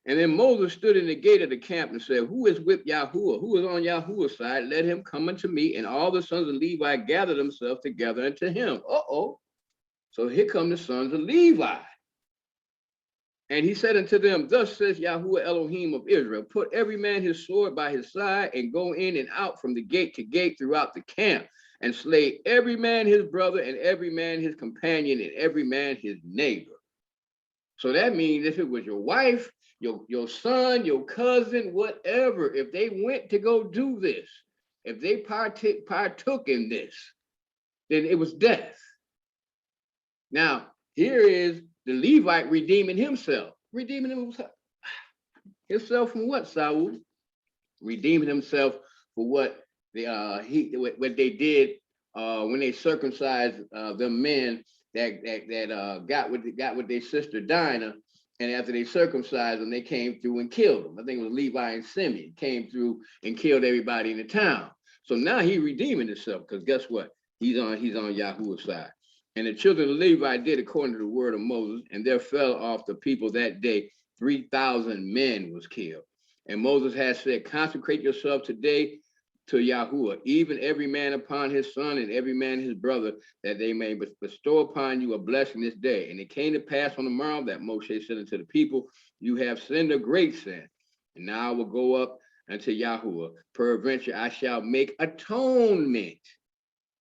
C: And then Moses stood in the gate of the camp and said, who is with Yahuwah? Who is on Yahuwah's side? Let him come unto me. And all the sons of Levi gathered themselves together unto him. So here come the sons of Levi. And he said unto them, thus says Yahuwah Elohim of Israel, put every man his sword by his side and go in and out from the gate to gate throughout the camp and slay every man his brother and every man his companion and every man his neighbor. So that means if it was your wife, your son, your cousin, whatever, if they went to go do this, if they partook in this, then it was death. Now, here is the Levite redeeming himself. Redeeming himself from what, Saul? Redeeming himself for what they did when they circumcised the men that got with their sister Dinah, and after they circumcised them, they came through and killed them. I think it was Levi and Simeon came through and killed everybody in the town. So now he redeeming himself, because guess what? He's on Yahuwah's side. And the children of Levi did according to the word of Moses, and there fell off the people that day 3,000 men was killed. And Moses has said, consecrate yourself today to Yahuwah, even every man upon his son and every man his brother, that they may bestow upon you a blessing this day. And it came to pass on the morrow that Moshe said unto the people, you have sinned a great sin. And now I will go up unto Yahuwah. Peradventure I shall make atonement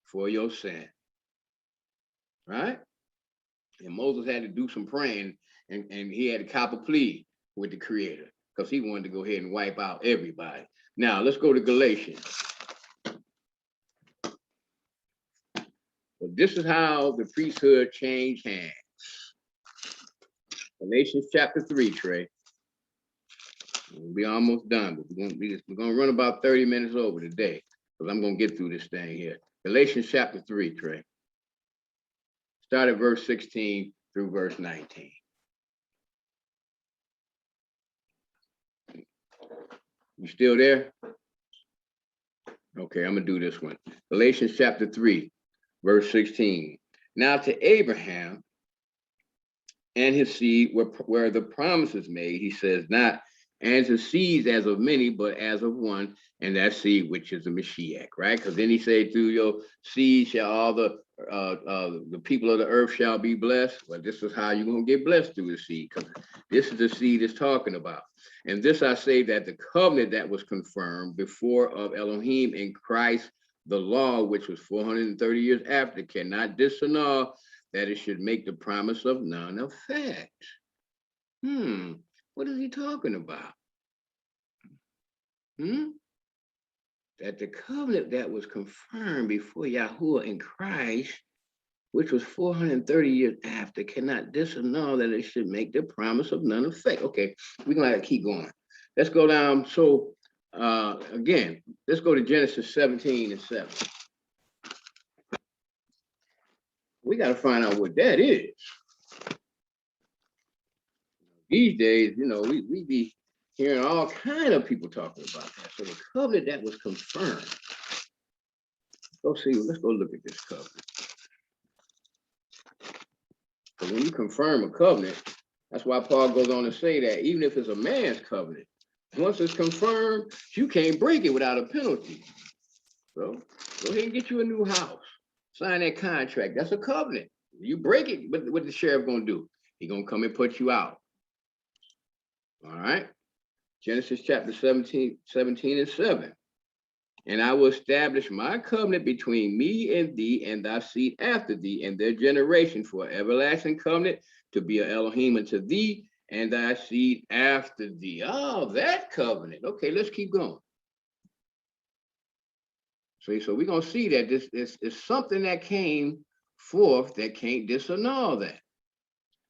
C: for your sin. Right? And Moses had to do some praying, and he had to cop a plea with the Creator because he wanted to go ahead and wipe out everybody. Now let's go to Galatians. So this is how the priesthood changed hands. Galatians chapter 3, Trey. We'll be almost done, but we're gonna run about 30 minutes over today, because I'm gonna get through this thing here. Galatians chapter 3, Trey. Start at verse 16 through verse 19. You still there? Okay, I'm gonna do this one. Galatians chapter 3, verse 16. Now to Abraham and his seed where the promise is made, he says, not as of seeds as of many, but as of one, and that seed which is the Mashiach, right? Because then he said, through your seed shall all the people of the earth shall be blessed. Well, this is how you're gonna get blessed through the seed, because this is the seed it's talking about. And this I say, that the covenant that was confirmed before of Elohim in Christ, the law, which was 430 years after, cannot disannul that it should make the promise of none effect. What is he talking about? That the covenant that was confirmed before Yahuwah in Christ, which was 430 years after, cannot disannul that it should make the promise of none effect. Okay, we're gonna have to keep going. Let's go down. So again, let's go to Genesis 17 and 7. We got to find out what that is. These days, you know, we be hearing all kind of people talking about that. So the covenant that was confirmed. Let's go look at this covenant. Because when you confirm a covenant, that's why Paul goes on to say that even if it's a man's covenant, once it's confirmed, you can't break it without a penalty. So go ahead and get you a new house. Sign that contract. That's a covenant. You break it, what the sheriff gonna do? He gonna come and put you out. All right. Genesis chapter 17 and 7. And I will establish my covenant between me and thee and thy seed after thee and their generation for an everlasting covenant to be an Elohim unto thee and thy seed after thee. Oh, that covenant. Okay, let's keep going. So we're going to see that this is something that came forth that can't disannul that.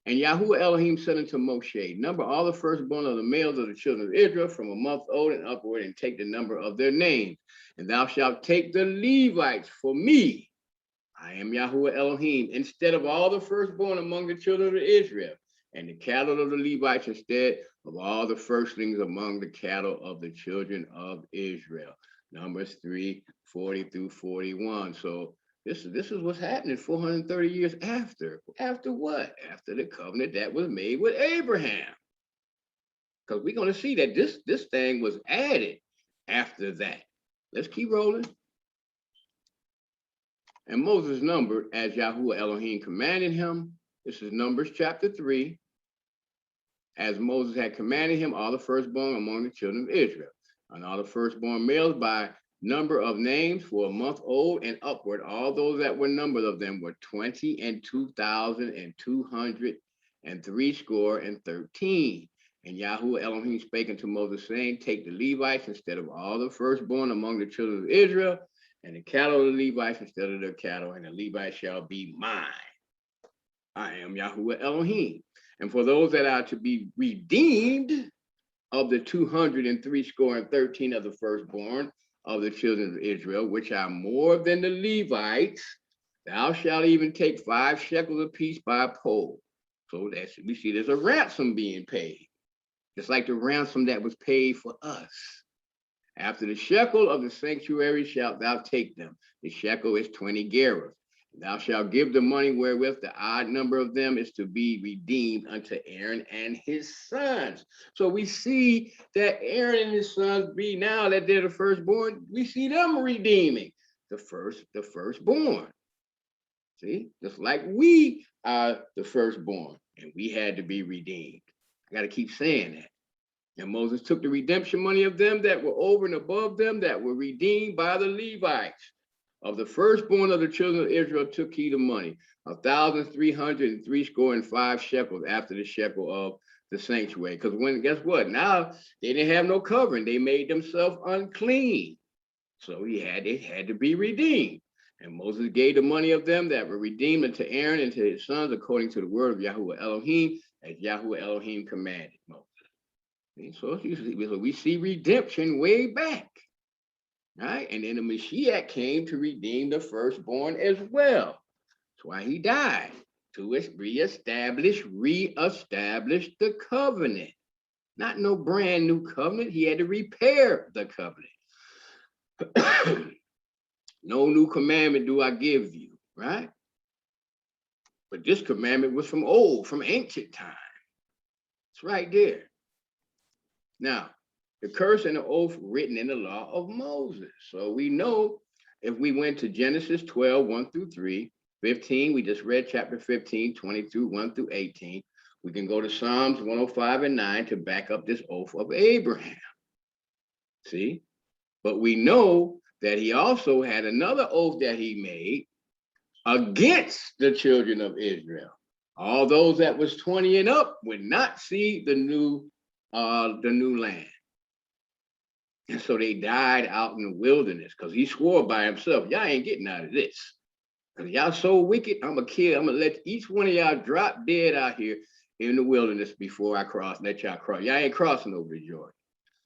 C: And Yahuwah Elohim said unto Moshe, number all the firstborn of the males of the children of Israel from a month old and upward, and take the number of their names. And thou shalt take the Levites for me. I am Yahuwah Elohim, instead of all the firstborn among the children of Israel, and the cattle of the Levites instead of all the firstlings among the cattle of the children of Israel. Numbers 3:40 through 41. So this is what's happening 430 years after. After what? After the covenant that was made with Abraham. Because we're going to see that this thing was added after that. Let's keep rolling. And Moses numbered as Yahuwah Elohim commanded him. This is Numbers chapter 3. As Moses had commanded him, all the firstborn among the children of Israel, and all the firstborn males by number of names for a month old and upward, all those that were numbered of them were 22,213. And Yahuwah Elohim spake unto Moses, saying, take the Levites instead of all the firstborn among the children of Israel, and the cattle of the Levites instead of their cattle, and the Levites shall be mine. I am Yahuwah Elohim. And for those that are to be redeemed of the 213 of the firstborn of the children of Israel, which are more than the Levites, thou shalt even take 5 shekels apiece by a pole. So that's, we see there's a ransom being paid, just like the ransom that was paid for us. After the shekel of the sanctuary shalt thou take them. The shekel is 20 gerahs. Thou shalt give the money wherewith the odd number of them is to be redeemed unto Aaron and his sons. So we see that Aaron and his sons be, now that they're the firstborn, we see them redeeming the firstborn. See, just like we are the firstborn and we had to be redeemed. I got to keep saying that. And Moses took the redemption money of them that were over and above them that were redeemed by the Levites. Of the firstborn of the children of Israel took he the money, 1,365 shekels after the shekel of the sanctuary. Because when, guess what? Now they didn't have no covering. They made themselves unclean. So they had to be redeemed. And Moses gave the money of them that were redeemed unto Aaron and to his sons according to the word of Yahuwah Elohim, as Yahweh Elohim commanded Moses. See, so we see redemption way back, right? And then the Mashiach came to redeem the firstborn as well. That's why he died, to reestablish the covenant. Not no brand new covenant. He had to repair the covenant. No new commandment do I give you, right? But this commandment was from ancient time. It's right there. Now, the curse and the oath written in the law of Moses. So we know if we went to Genesis 12, 1 through 3, 15, we just read chapter 15, 22, 1 through 18. We can go to Psalms 105 and 9 to back up this oath of Abraham. See? But we know that he also had another oath that he made against the children of Israel. All those that was 20 and up would not see the new land. And so they died out in the wilderness because he swore by himself, y'all ain't getting out of this. Because y'all so wicked, I'm going to let each one of y'all drop dead out here in the wilderness before I let y'all cross. Y'all ain't crossing over the Jordan.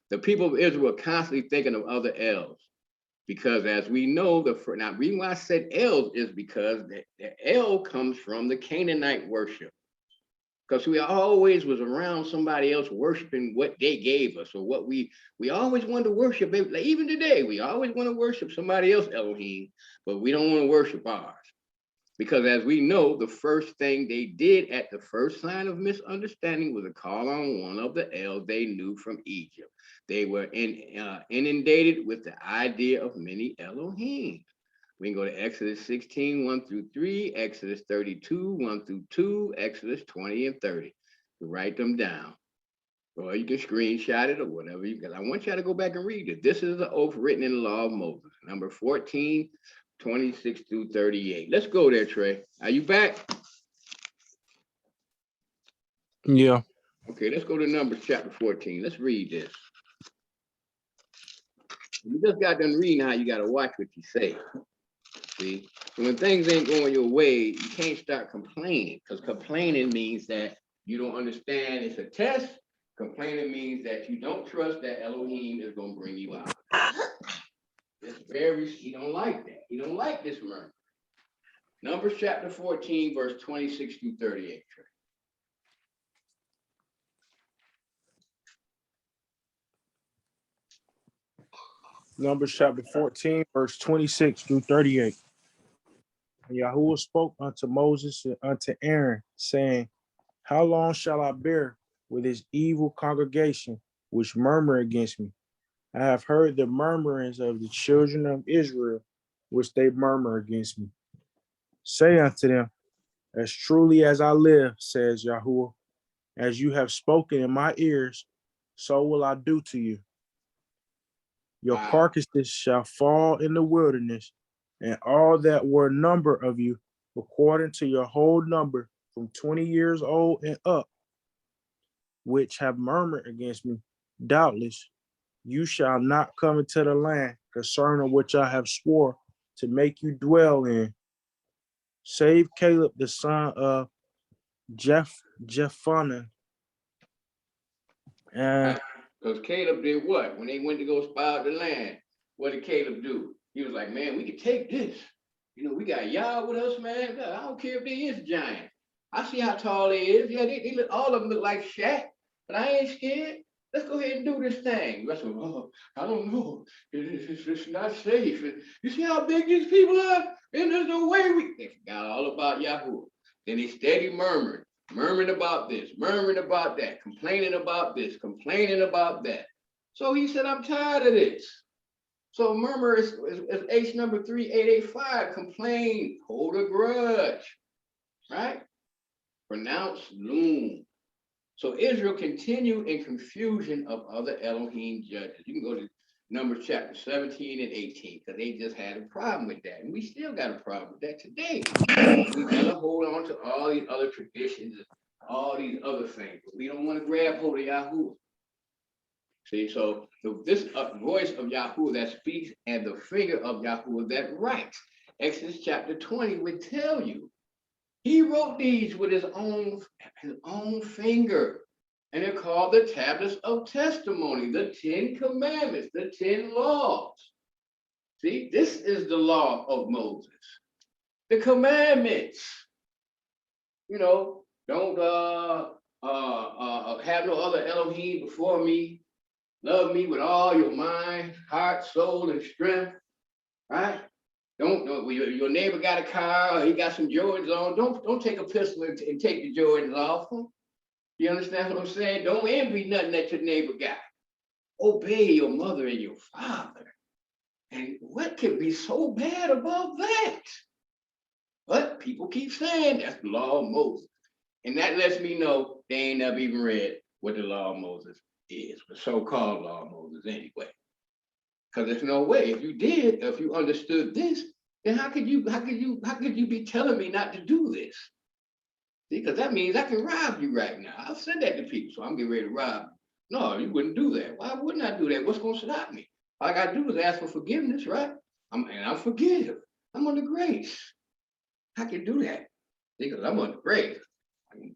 C: The people of Israel were constantly thinking of other elves. Because as we know, the reason why I said elves is because the El comes from the Canaanite worship. Because we always was around somebody else worshiping what they gave us, or what we always wanted to worship. Even today, we always want to worship somebody else Elohim, but we don't want to worship ours. Because as we know, the first thing they did at the first sign of misunderstanding was to call on one of the elves they knew from Egypt. They were inundated with the idea of many Elohim. We can go to Exodus 16, 1 through 3, Exodus 32, 1 through 2, Exodus 20 and 30. You write them down. Or you can screenshot it or whatever. Because I want y'all to go back and read it. This is the oath written in the law of Moses, number 14, 26 through 38. Let's go there, Trey. Are you back?
E: Yeah.
C: Okay, let's go to Numbers chapter 14. Let's read this. You just got done reading how you got to watch what you say. See, so when things ain't going your way, you can't start complaining, because complaining means that you don't understand it's a test. Complaining means that you don't trust that Elohim is going to bring you out. He don't like that. He don't like this murder. Numbers chapter 14, verse 26 through 38.
E: Numbers chapter 14, verse 26 through 38. And Yahuwah spoke unto Moses and unto Aaron, saying, how long shall I bear with this evil congregation which murmur against me? I have heard the murmurings of the children of Israel, which they murmur against me. Say unto them, as truly as I live, says Yahuwah, as you have spoken in my ears, so will I do to you. Your carcasses shall fall in the wilderness, and all that were number of you, according to your whole number, from 20 years old and up, which have murmured against me, doubtless you shall not come into the land concerning which I have swore to make you dwell in, save Caleb the son of Jephunneh. And
C: because Caleb did what? When they went to go spy out the land, what did Caleb do? He was like, man, we could take this. You know, we got Yah with us, man. I don't care if they is giant. I see how tall they is. Yeah, they look, all of them look like Shaq, but I ain't scared. Let's go ahead and do this thing. I said, oh, I don't know. It's not safe. You see how big these people are? And there's no way they forgot all about Yahuwah. Then they steady murmuring about this, murmuring about that, complaining about this, complaining about that. So he said, I'm tired of this. So murmur is H number 3885, complain, hold a grudge, right? Pronounce loom. So Israel continued in confusion of other Elohim judges. You can go to Numbers chapter 17 and 18, because they just had a problem with that. And we still got a problem with that today. We gotta hold on to all these other traditions, all these other things. But we don't want to grab hold of Yahuwah. See, so this voice of Yahuwah that speaks and the finger of Yahuwah that writes. Exodus chapter 20 would tell you He wrote these with his own finger. And they're called the tablets of testimony, the 10 commandments, the 10 laws. See, this is the law of Moses. The commandments. You know, don't have no other Elohim before me. Love me with all your mind, heart, soul, and strength. Right? Don't your neighbor got a car or he got some Jordans on. Don't take a pistol and take the Jordans off him. You understand what I'm saying? Don't envy nothing that your neighbor got. Obey your mother and your father. And what could be so bad about that? But people keep saying that's the law of Moses. And that lets me know they ain't never even read what the law of Moses is, the so-called law of Moses anyway. Because there's no way. If you did, if you understood this, then how could you be telling me not to do this? See, because that means I can rob you right now. I've said that to people, so I'm getting ready to rob you. No, you wouldn't do that. Why wouldn't I do that? What's going to stop me? All I got to do is ask for forgiveness, right? I'm forgive. I'm under grace. I can do that because I'm under grace.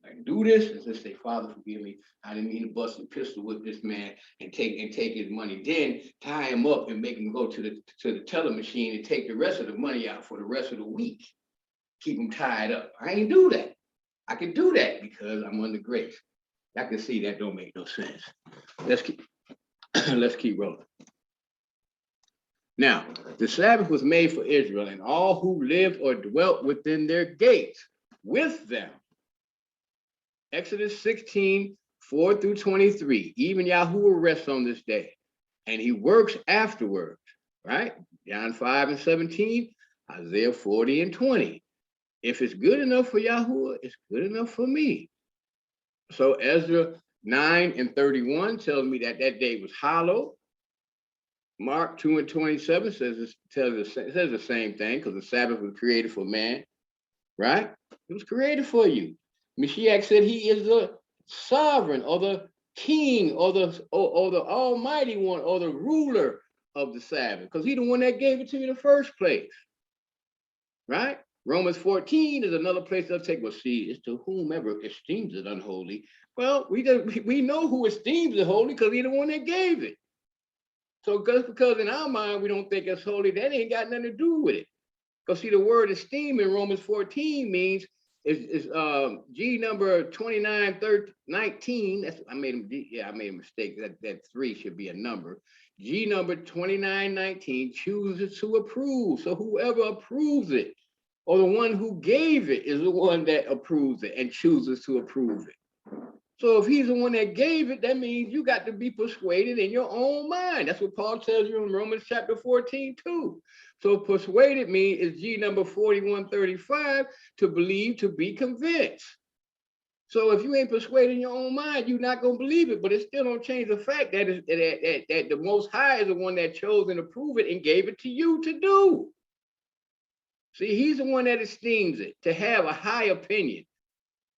C: I can do this and just say, Father, forgive me. I didn't mean to bust a pistol with this man and take his money. Then tie him up and make him go to the teller machine and take the rest of the money out for the rest of the week. Keep him tied up. I ain't do that. I can do that because I'm under grace. I can see that don't make no sense. Let's keep rolling. Now, the Sabbath was made for Israel and all who lived or dwelt within their gates with them. Exodus 16, 4 through 23. Even Yahuwah rests on this day, and he works afterwards, right? John 5 and 17, Isaiah 40 and 20. If it's good enough for Yahuwah, it's good enough for me. So Ezra 9 and 31 tells me that day was hallowed. Mark 2 and 27 says the same thing because the Sabbath was created for man, right? It was created for you. Mashiach said he is the sovereign or the king or the almighty one or the ruler of the Sabbath because he's the one that gave it to you in the first place, right? Romans 14 is another place they'll take, well, see, it's to whomever esteems it unholy. Well, we know who esteems it holy because he's the one that gave it. So just because in our mind we don't think it's holy, that ain't got nothing to do with it. Because see, the word esteem in Romans 14 means is G number 2919. That's I made a mistake. That 3 should be a number. G number 2919 chooses to approve. So whoever approves it, or the one who gave it, is the one that approves it and chooses to approve it. So if he's the one that gave it, that means you got to be persuaded in your own mind. That's what Paul tells you in Romans chapter 14 too. So persuaded me is G number 4135, to believe, to be convinced. So if you ain't persuaded in your own mind, you're not going to believe it, but it still don't change the fact that the Most High is the one that chose and approved it and gave it to you to do. See, he's the one that esteems it, to have a high opinion.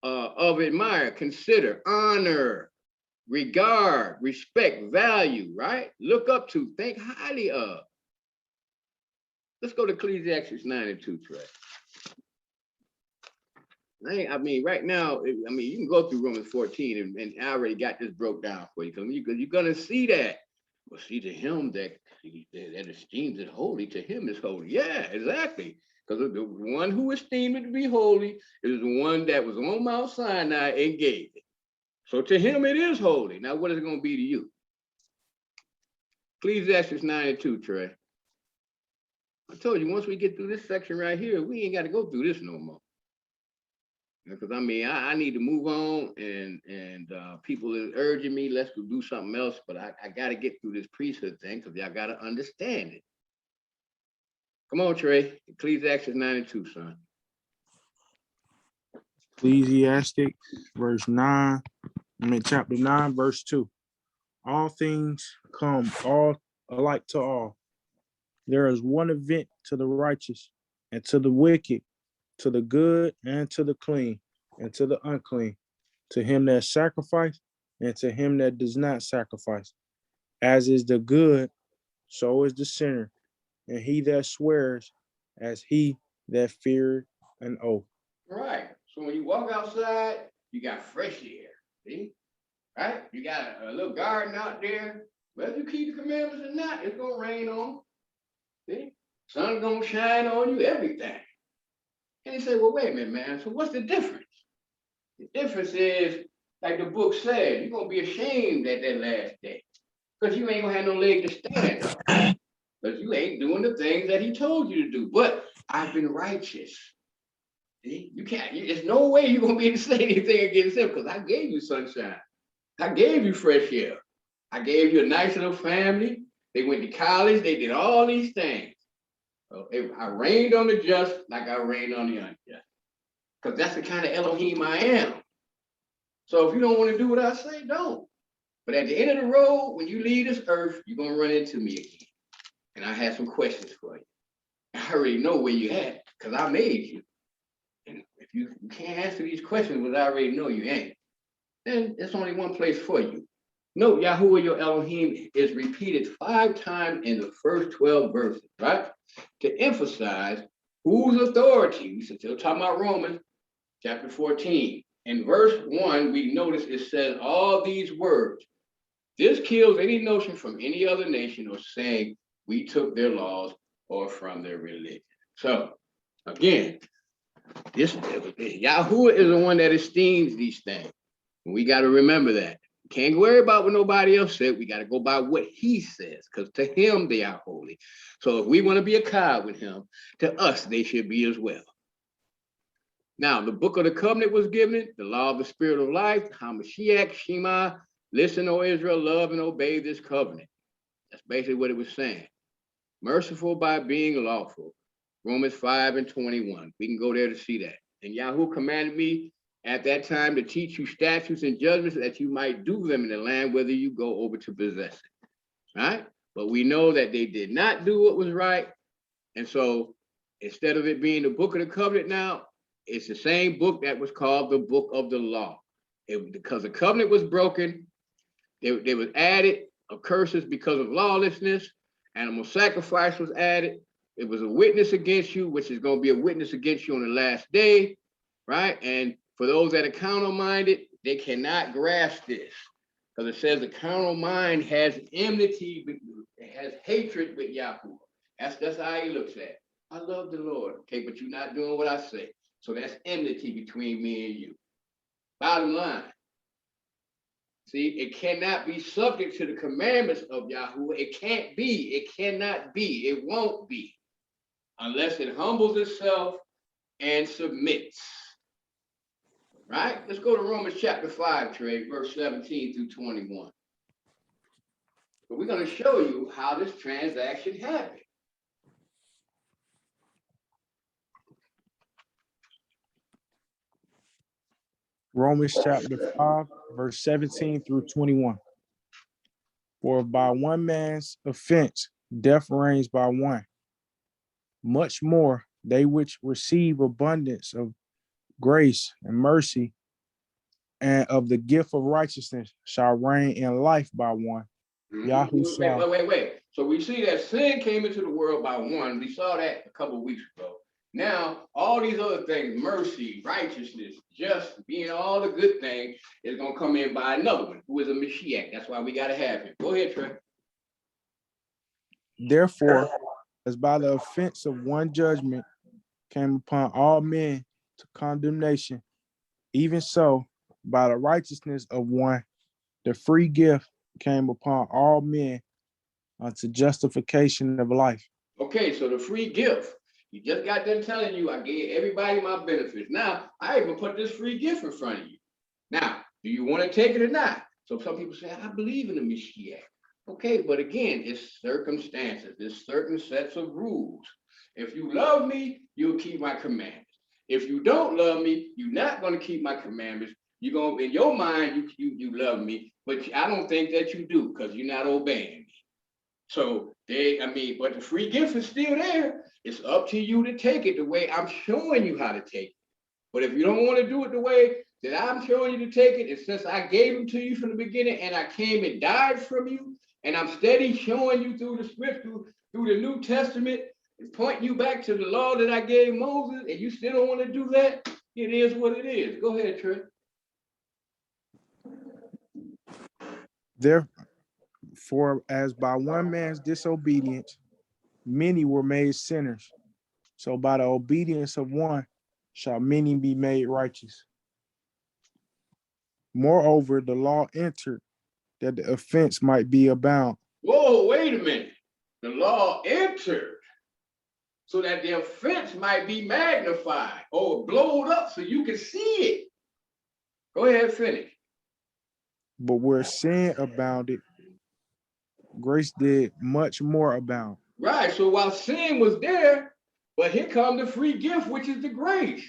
C: Of admire, consider, honor, regard, respect, value, right? Look up to, think highly of. Let's go to Ecclesiastes 9 and 2, Trey. I mean, right now, you can go through Romans 14 and I already got this broke down for you because you're going to see that. Well, see, to him that esteems it holy, to him is holy. Yeah, exactly. Because the one who esteemed it to be holy is the one that was on Mount Sinai and gave it. So to him it is holy. Now what is it going to be to you? Ecclesiastes 9 and 2, Trey. I told you, once we get through this section right here, we ain't got to go through this no more. Because I need to move on and people are urging me, let's go do something else. But I got to get through this priesthood thing because y'all got to understand it. Come on, Trey. Ecclesiastes 9 and 2, son.
E: Ecclesiastes chapter 9, verse 2. All things come all alike to all. There is one event to the righteous and to the wicked, to the good and to the clean and to the unclean, to him that sacrifices and to him that does not sacrifice. As is the good, so is the sinner, and he that swears as he that feared an oath.
C: Right. So when you walk outside, you got fresh air, see? Right? You got a little garden out there. Whether you keep the commandments or not, it's gonna rain on. See? Sun's gonna shine on you, everything. And he said, well, wait a minute, man. So what's the difference? The difference is, like the book said, you're gonna be ashamed at that last day. Because you ain't gonna have no leg to stand up. Because you ain't doing the things that he told you to do. But I've been righteous. See? You can't, there's no way you're gonna be able to say anything against him, because I gave you sunshine. I gave you fresh air. I gave you a nice little family. They went to college. They did all these things. So I rained on the just like I rained on the unjust. Because that's the kind of Elohim I am. So if you don't want to do what I say, don't. But at the end of the road, when you leave this earth, you're going to run into me again. And I have some questions for you. I already know where you're at, because I made you. And if you can't answer these questions, because I already know you ain't, then there's only one place for you. Note, Yahuwah your Elohim is repeated 5 times in the first 12 verses, right? To emphasize whose authority. We're still talking about Romans chapter 14. In verse 1, we notice it says all these words. This kills any notion from any other nation or saying we took their laws or from their religion. So, again, Yahuwah is the one that esteems these things. We got to remember that. Can't worry about what nobody else said. We got to go by what he says, because to him they are holy. So if we want to be a cod with him, to us they should be as well. Now, the book of the covenant was given, the law of the spirit of life, Hamashiach, Shema, listen, O Israel, love and obey this covenant. That's basically what it was saying. Merciful by being lawful. Romans 5:21. We can go there to see that. And Yahuwah commanded me at that time to teach you statutes and judgments that you might do them in the land, whether you go over to possess it. Right? But we know that they did not do what was right. And so instead of it being the book of the covenant now, it's the same book that was called the book of the law. Because the covenant was broken, there was added of curses because of lawlessness. Animal sacrifice was added. It was a witness against you, which is going to be a witness against you on the last day, right? And for those that are carnal-minded, they cannot grasp this, because it says the carnal mind has enmity, it has hatred with Yahuwah. That's how he looks at it. I love the Lord, okay, but you're not doing what I say. So that's enmity between me and you. Bottom line. See, it cannot be subject to the commandments of Yahuwah. It can't be. It cannot be. It won't be. Unless it humbles itself and submits. Right? Let's go to Romans chapter 5, Trey, verse 17 through 21. But we're going to show you how this transaction happened.
E: Romans chapter 5, verse 17 through 21. For by one man's offense, death reigns by one. Much more, they which receive abundance of grace and mercy and of the gift of righteousness shall reign in life by one. Yahushua.
C: Wait. So we see that sin came into the world by one. We saw that a couple of weeks ago. Now, all these other things, mercy, righteousness, just being all the good things, is going to come in by another one, who is a Mashiach. That's why we got to have him. Go ahead, Trey.
E: Therefore, as by the offense of one judgment came upon all men to condemnation, even so, by the righteousness of one, the free gift came upon all men unto justification of life.
C: Okay, so the free gift. You just got them telling you, I gave everybody my benefits. Now, I even put this free gift in front of you. Now, do you want to take it or not? So some people say, I believe in the Mashiach. Okay, but again, it's circumstances. There's certain sets of rules. If you love me, you'll keep my commandments. If you don't love me, you're not going to keep my commandments. You're going to, in your mind, you love me, but I don't think that you do, because you're not obeying me. So but the free gift is still there. It's up to you to take it the way I'm showing you how to take it. But if you don't want to do it the way that I'm showing you to take it, and since I gave them to you from the beginning and I came and died from you, and I'm steady showing you through the scripture, through the New Testament, and pointing you back to the law that I gave Moses, and you still don't want to do that, It is what it is. Go ahead, Trey.
E: Therefore, as by one man's disobedience, many were made sinners, so by the obedience of one shall many be made righteous. Moreover, the law entered that the offense might be abound.
C: Whoa, wait a minute. The law entered so that the offense might be magnified or blowed up so you can see it. Go ahead, finish.
E: But where sin abounded, grace did much more abound.
C: Right, so while sin was there, but here comes the free gift, which is the grace.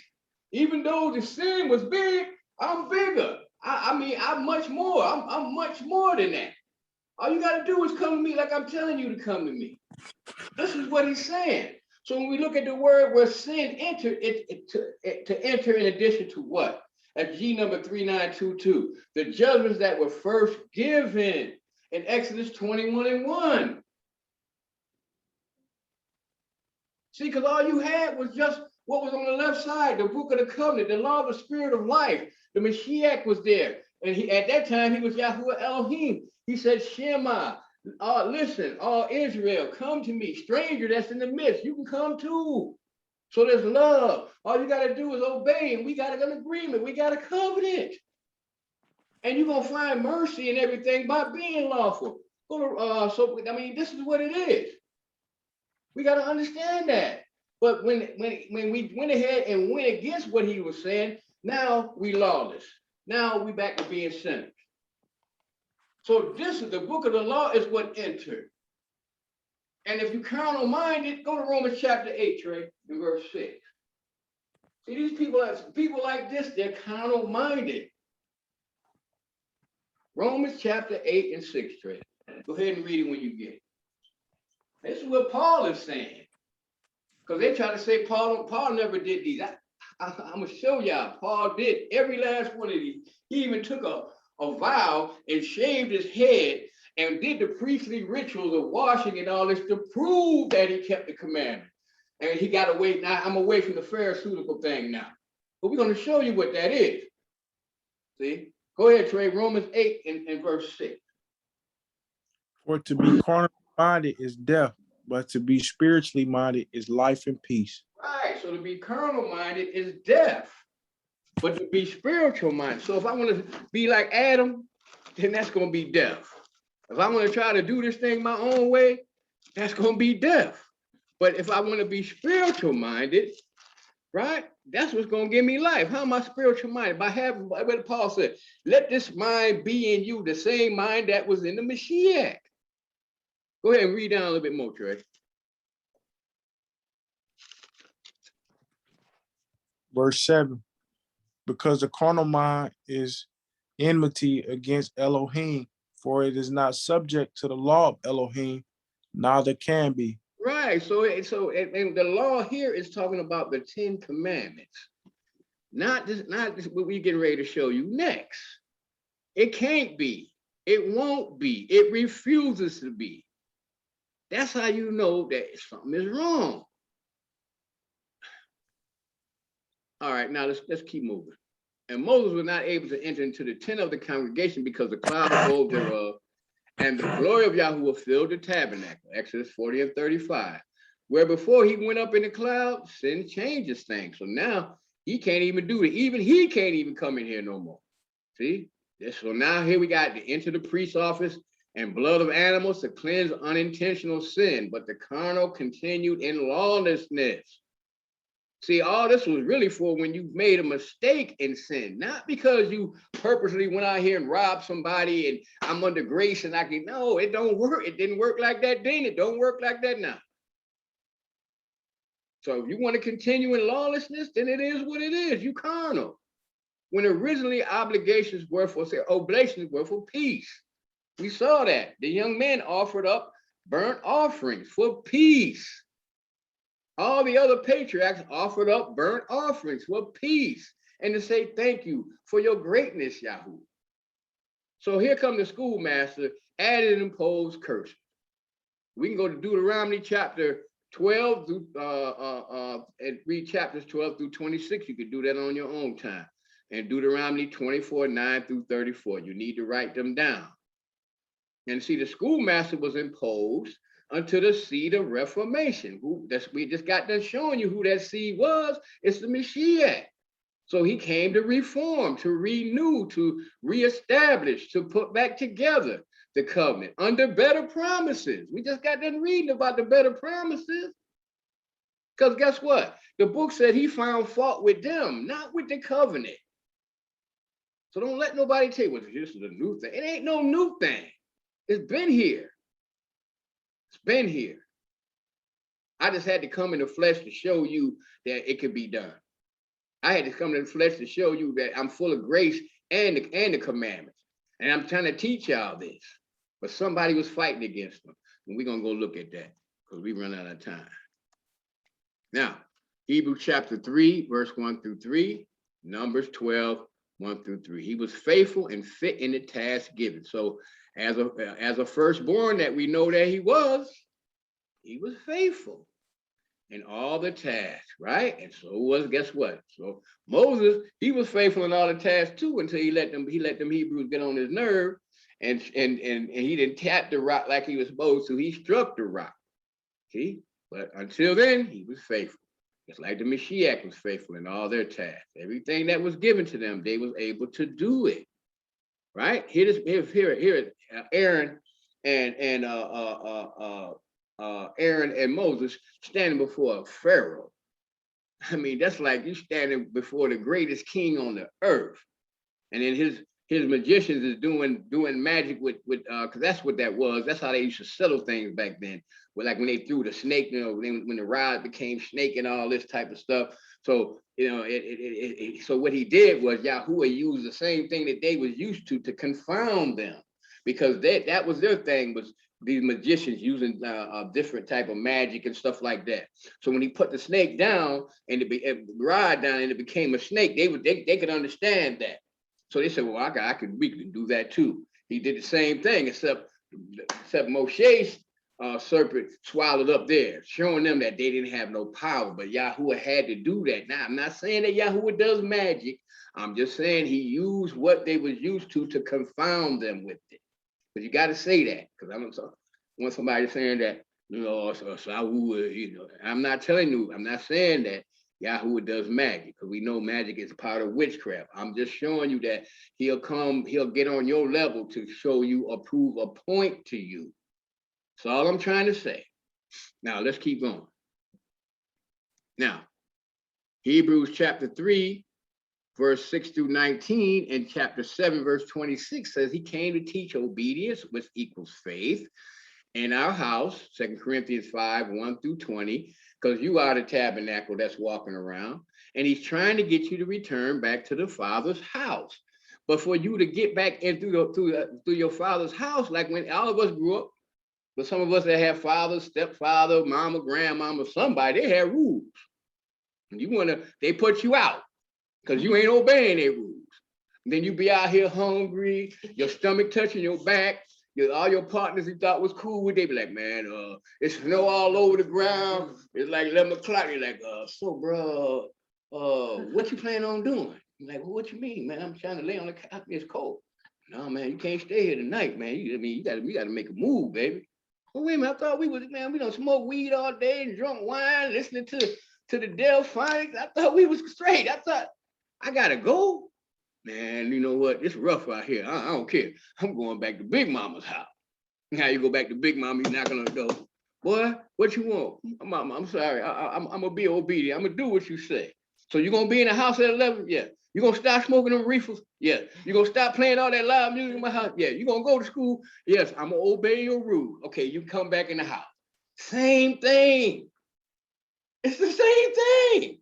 C: Even though the sin was big, I'm bigger. I mean, I'm much more. I'm much more than that. All you got to do is come to me like I'm telling you to come to me. This is what he's saying. So when we look at the word where sin entered, to enter in addition to what? At G number 3922, the judgments that were first given in Exodus 21:1. See, because all you had was just what was on the left side, the book of the covenant, the law of the spirit of life. The Mashiach was there. And at that time, he was Yahuwah Elohim. He said, Shema, listen, all Israel, come to me. Stranger that's in the midst, you can come too. So there's love. All you got to do is obey, and we got an agreement. We got a covenant. And you're going to find mercy in everything by being lawful. So, I mean, this is what it is. We got to understand that. But when we went ahead and went against what he was saying, now we lawless. Now we back to being sinners. So this is the book of the law is what entered. And if you carnal minded, go to Romans chapter 8, Trey, in verse 6. See, these people like this, they're carnal minded. Romans chapter 8 and 6, Trey. Go ahead and read it when you get it. This is what Paul is saying. Because they try to say Paul never did these. I'm going to show y'all. Paul did every last one of these. He even took a vow and shaved his head and did the priestly rituals of washing and all this to prove that he kept the commandment. And he got away. Now I'm away from the pharisaical thing now. But we're going to show you what that is. See? Go ahead, Trey. Romans 8 and verse 6.
E: For to be carnally minded is death, but to be spiritually minded is life and peace.
C: Right. So to be carnal minded is death, but to be spiritual minded. So if I want to be like Adam, then that's going to be death. If I want to try to do this thing my own way, that's going to be death. But if I want to be spiritual minded, right, that's what's going to give me life. How am I spiritual minded? By having what Paul said, let this mind be in you, the same mind that was in the Mashiach. Go ahead and read down a little bit more, Trey.
E: Verse 7, because the carnal mind is enmity against Elohim, for it is not subject to the law of Elohim, neither can be.
C: Right. So the law here is talking about the 10 commandments. Not this what we're getting ready to show you next. It can't be. It won't be. It refuses to be. That's how you know that something is wrong. All right, now let's keep moving. And Moses was not able to enter into the tent of the congregation because the cloud abode thereof, and the glory of Yahuwah filled the tabernacle. Exodus 40 and 35. Where before he went up in the cloud, sin changes things. So now he can't even do it. Even he can't even come in here no more. See? So now here we got to enter the priest's office and blood of animals to cleanse unintentional sin, but the carnal continued in lawlessness. See, all this was really for when you made a mistake in sin, not because you purposely went out here and robbed somebody and I'm under grace and I can, no, it don't work. It didn't work like that then. It don't work like that now. So if you want to continue in lawlessness, then it is what it is. You carnal. When originally oblations were for peace. We saw that. The young men offered up burnt offerings for peace. All the other patriarchs offered up burnt offerings for peace and to say thank you for your greatness, Yahoo. So here comes the schoolmaster, added and imposed curses. We can go to Deuteronomy chapter 12 through and read chapters 12 through 26. You could do that on your own time. And Deuteronomy 24, 9 through 34. You need to write them down. And see, the schoolmaster was imposed unto the seed of reformation. We just got done showing you who that seed was. It's the Mashiach. So he came to reform, to renew, to reestablish, to put back together the covenant under better promises. We just got done reading about the better promises. Because guess what? The book said he found fault with them, not with the covenant. So don't let nobody tell you, well, this is a new thing. It ain't no new thing. It's been here. It's been here. I just had to come in the flesh to show you that it could be done. I had to come in the flesh to show you that I'm full of grace and the commandments. And I'm trying to teach y'all this. But somebody was fighting against them. And we're going to go look at that because we run out of time. Now, Hebrews chapter 3, verse 1 through 3, Numbers 12, 1 through 3. He was faithful and fit in the task given. So as a firstborn that we know that he was faithful in all the tasks, right? And so was, guess what? So Moses, he was faithful in all the tasks too, until he let them Hebrews get on his nerve, and he didn't tap the rock like he was supposed to. He struck the rock. See? But until then, he was faithful. Just like the Mashiach was faithful in all their tasks. Everything that was given to them, they was able to do it. Right? Here Aaron and Aaron and Moses standing before Pharaoh. I mean, that's like you standing before the greatest king on the earth. And then his magicians is doing magic with because that's what that was. That's how they used to settle things back then. Well, like when they threw the snake, you know, when the rod became snake and all this type of stuff. So, you know, so what he did was Yahuwah used the same thing that they was used to confound them, because that was their thing, was these magicians using a different type of magic and stuff like that. So when he put the snake down and the rod down and it became a snake, they could understand that. So they said, well, we can do that too. He did the same thing, except Moshe's serpent swallowed up there, showing them that they didn't have no power, but Yahuwah had to do that. Now, I'm not saying that Yahuwah does magic. I'm just saying he used what they was used to confound them with it. But you got to say that, because I want somebody saying that, you know, you know, I'm not telling you, I'm not saying that Yahuwah does magic, because we know magic is part of witchcraft. I'm just showing you that he'll get on your level to show you, prove a point to you. That's all I'm trying to say. Now, let's keep going. Now, Hebrews chapter 3, verse 6 through 19, and chapter 7, verse 26 says he came to teach obedience, which equals faith, in our house, 2 Corinthians 5, 1 through 20, because you are the tabernacle that's walking around, and he's trying to get you to return back to the Father's house. But for you to get back in through your Father's house, like when all of us grew up, but some of us that have father, stepfather, mama, grandmama, somebody, they have rules. And they put you out because you ain't obeying their rules. And then you be out here hungry, your stomach touching your back, all your partners you thought was cool with, they be like, man, it's snow all over the ground. It's like 11 o'clock. You're like, so bro, what you plan on doing? You're like, well, what you mean, man? I'm trying to lay on the couch. It's cold. No, man, you can't stay here tonight, man. You gotta make a move, baby. Well, wait a minute, I thought we don't smoke weed all day and drunk wine, listening to the Delphonics. I thought we was straight. I thought, I gotta go. Man, you know what? It's rough out here. I don't care. I'm going back to Big Mama's house. Now you go back to Big Mama, you're knocking on the door. Boy, what you want? Mama, I'm sorry. I'm gonna be obedient. I'm gonna do what you say. So you're gonna be in the house at 11? Yeah. You gonna stop smoking them reefers? Yeah. You gonna stop playing all that loud music in my house? Yeah. You gonna go to school? Yes. I'm gonna obey your rules. Okay, you come back in the house. Same thing. It's the same thing.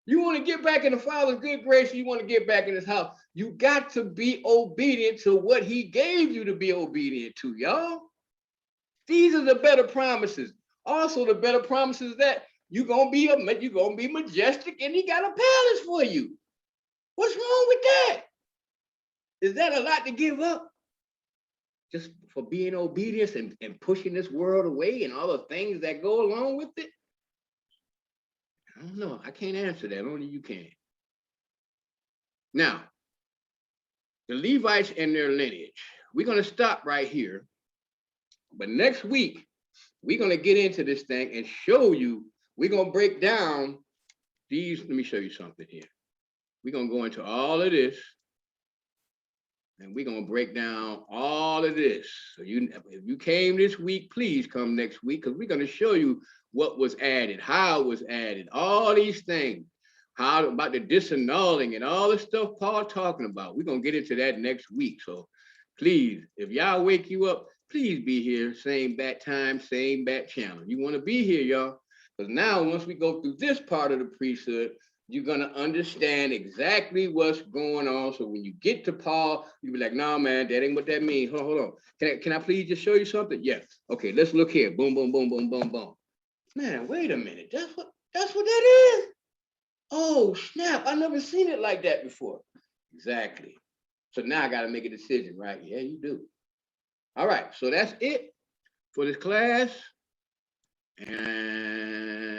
C: You want to get back in the Father's good grace, you want to get back in his house. You got to be obedient to what he gave you to be obedient to, y'all. These are the better promises. Also, the better promises that you're gonna be majestic, and he got a palace for you. What's wrong with that? Is that a lot to give up? just for being obedient and pushing this world away and all the things that go along with it? I don't know. I can't answer that. Only you can. Now, the Levites and their lineage. We're going to stop right here. But next week, we're going to get into this thing and show you. We're going to break down these. Let me show you something here. We're going to go into all of this. And we're going to break down all of this. So if you came this week, please come next week, because we're going to show you what was added, how it was added, all these things, how about the disannulling and all the stuff Paul talking about. We're going to get into that next week. So please, if y'all wake you up, please be here. Same bat time, same bat channel. You want to be here, y'all. Because now once we go through this part of the priesthood, you're going to understand exactly what's going on. So when you get to Paul, you'll be like, no, man, that ain't what that means. Hold on. Can I please just show you something? Yes. Okay, let's look here. Boom, boom, boom, boom, boom, boom. Man, wait a minute. That's what that is? Oh, snap. I never seen it like that before. Exactly. So now I got to make a decision, right? Yeah, you do. All right. So that's it for this class. And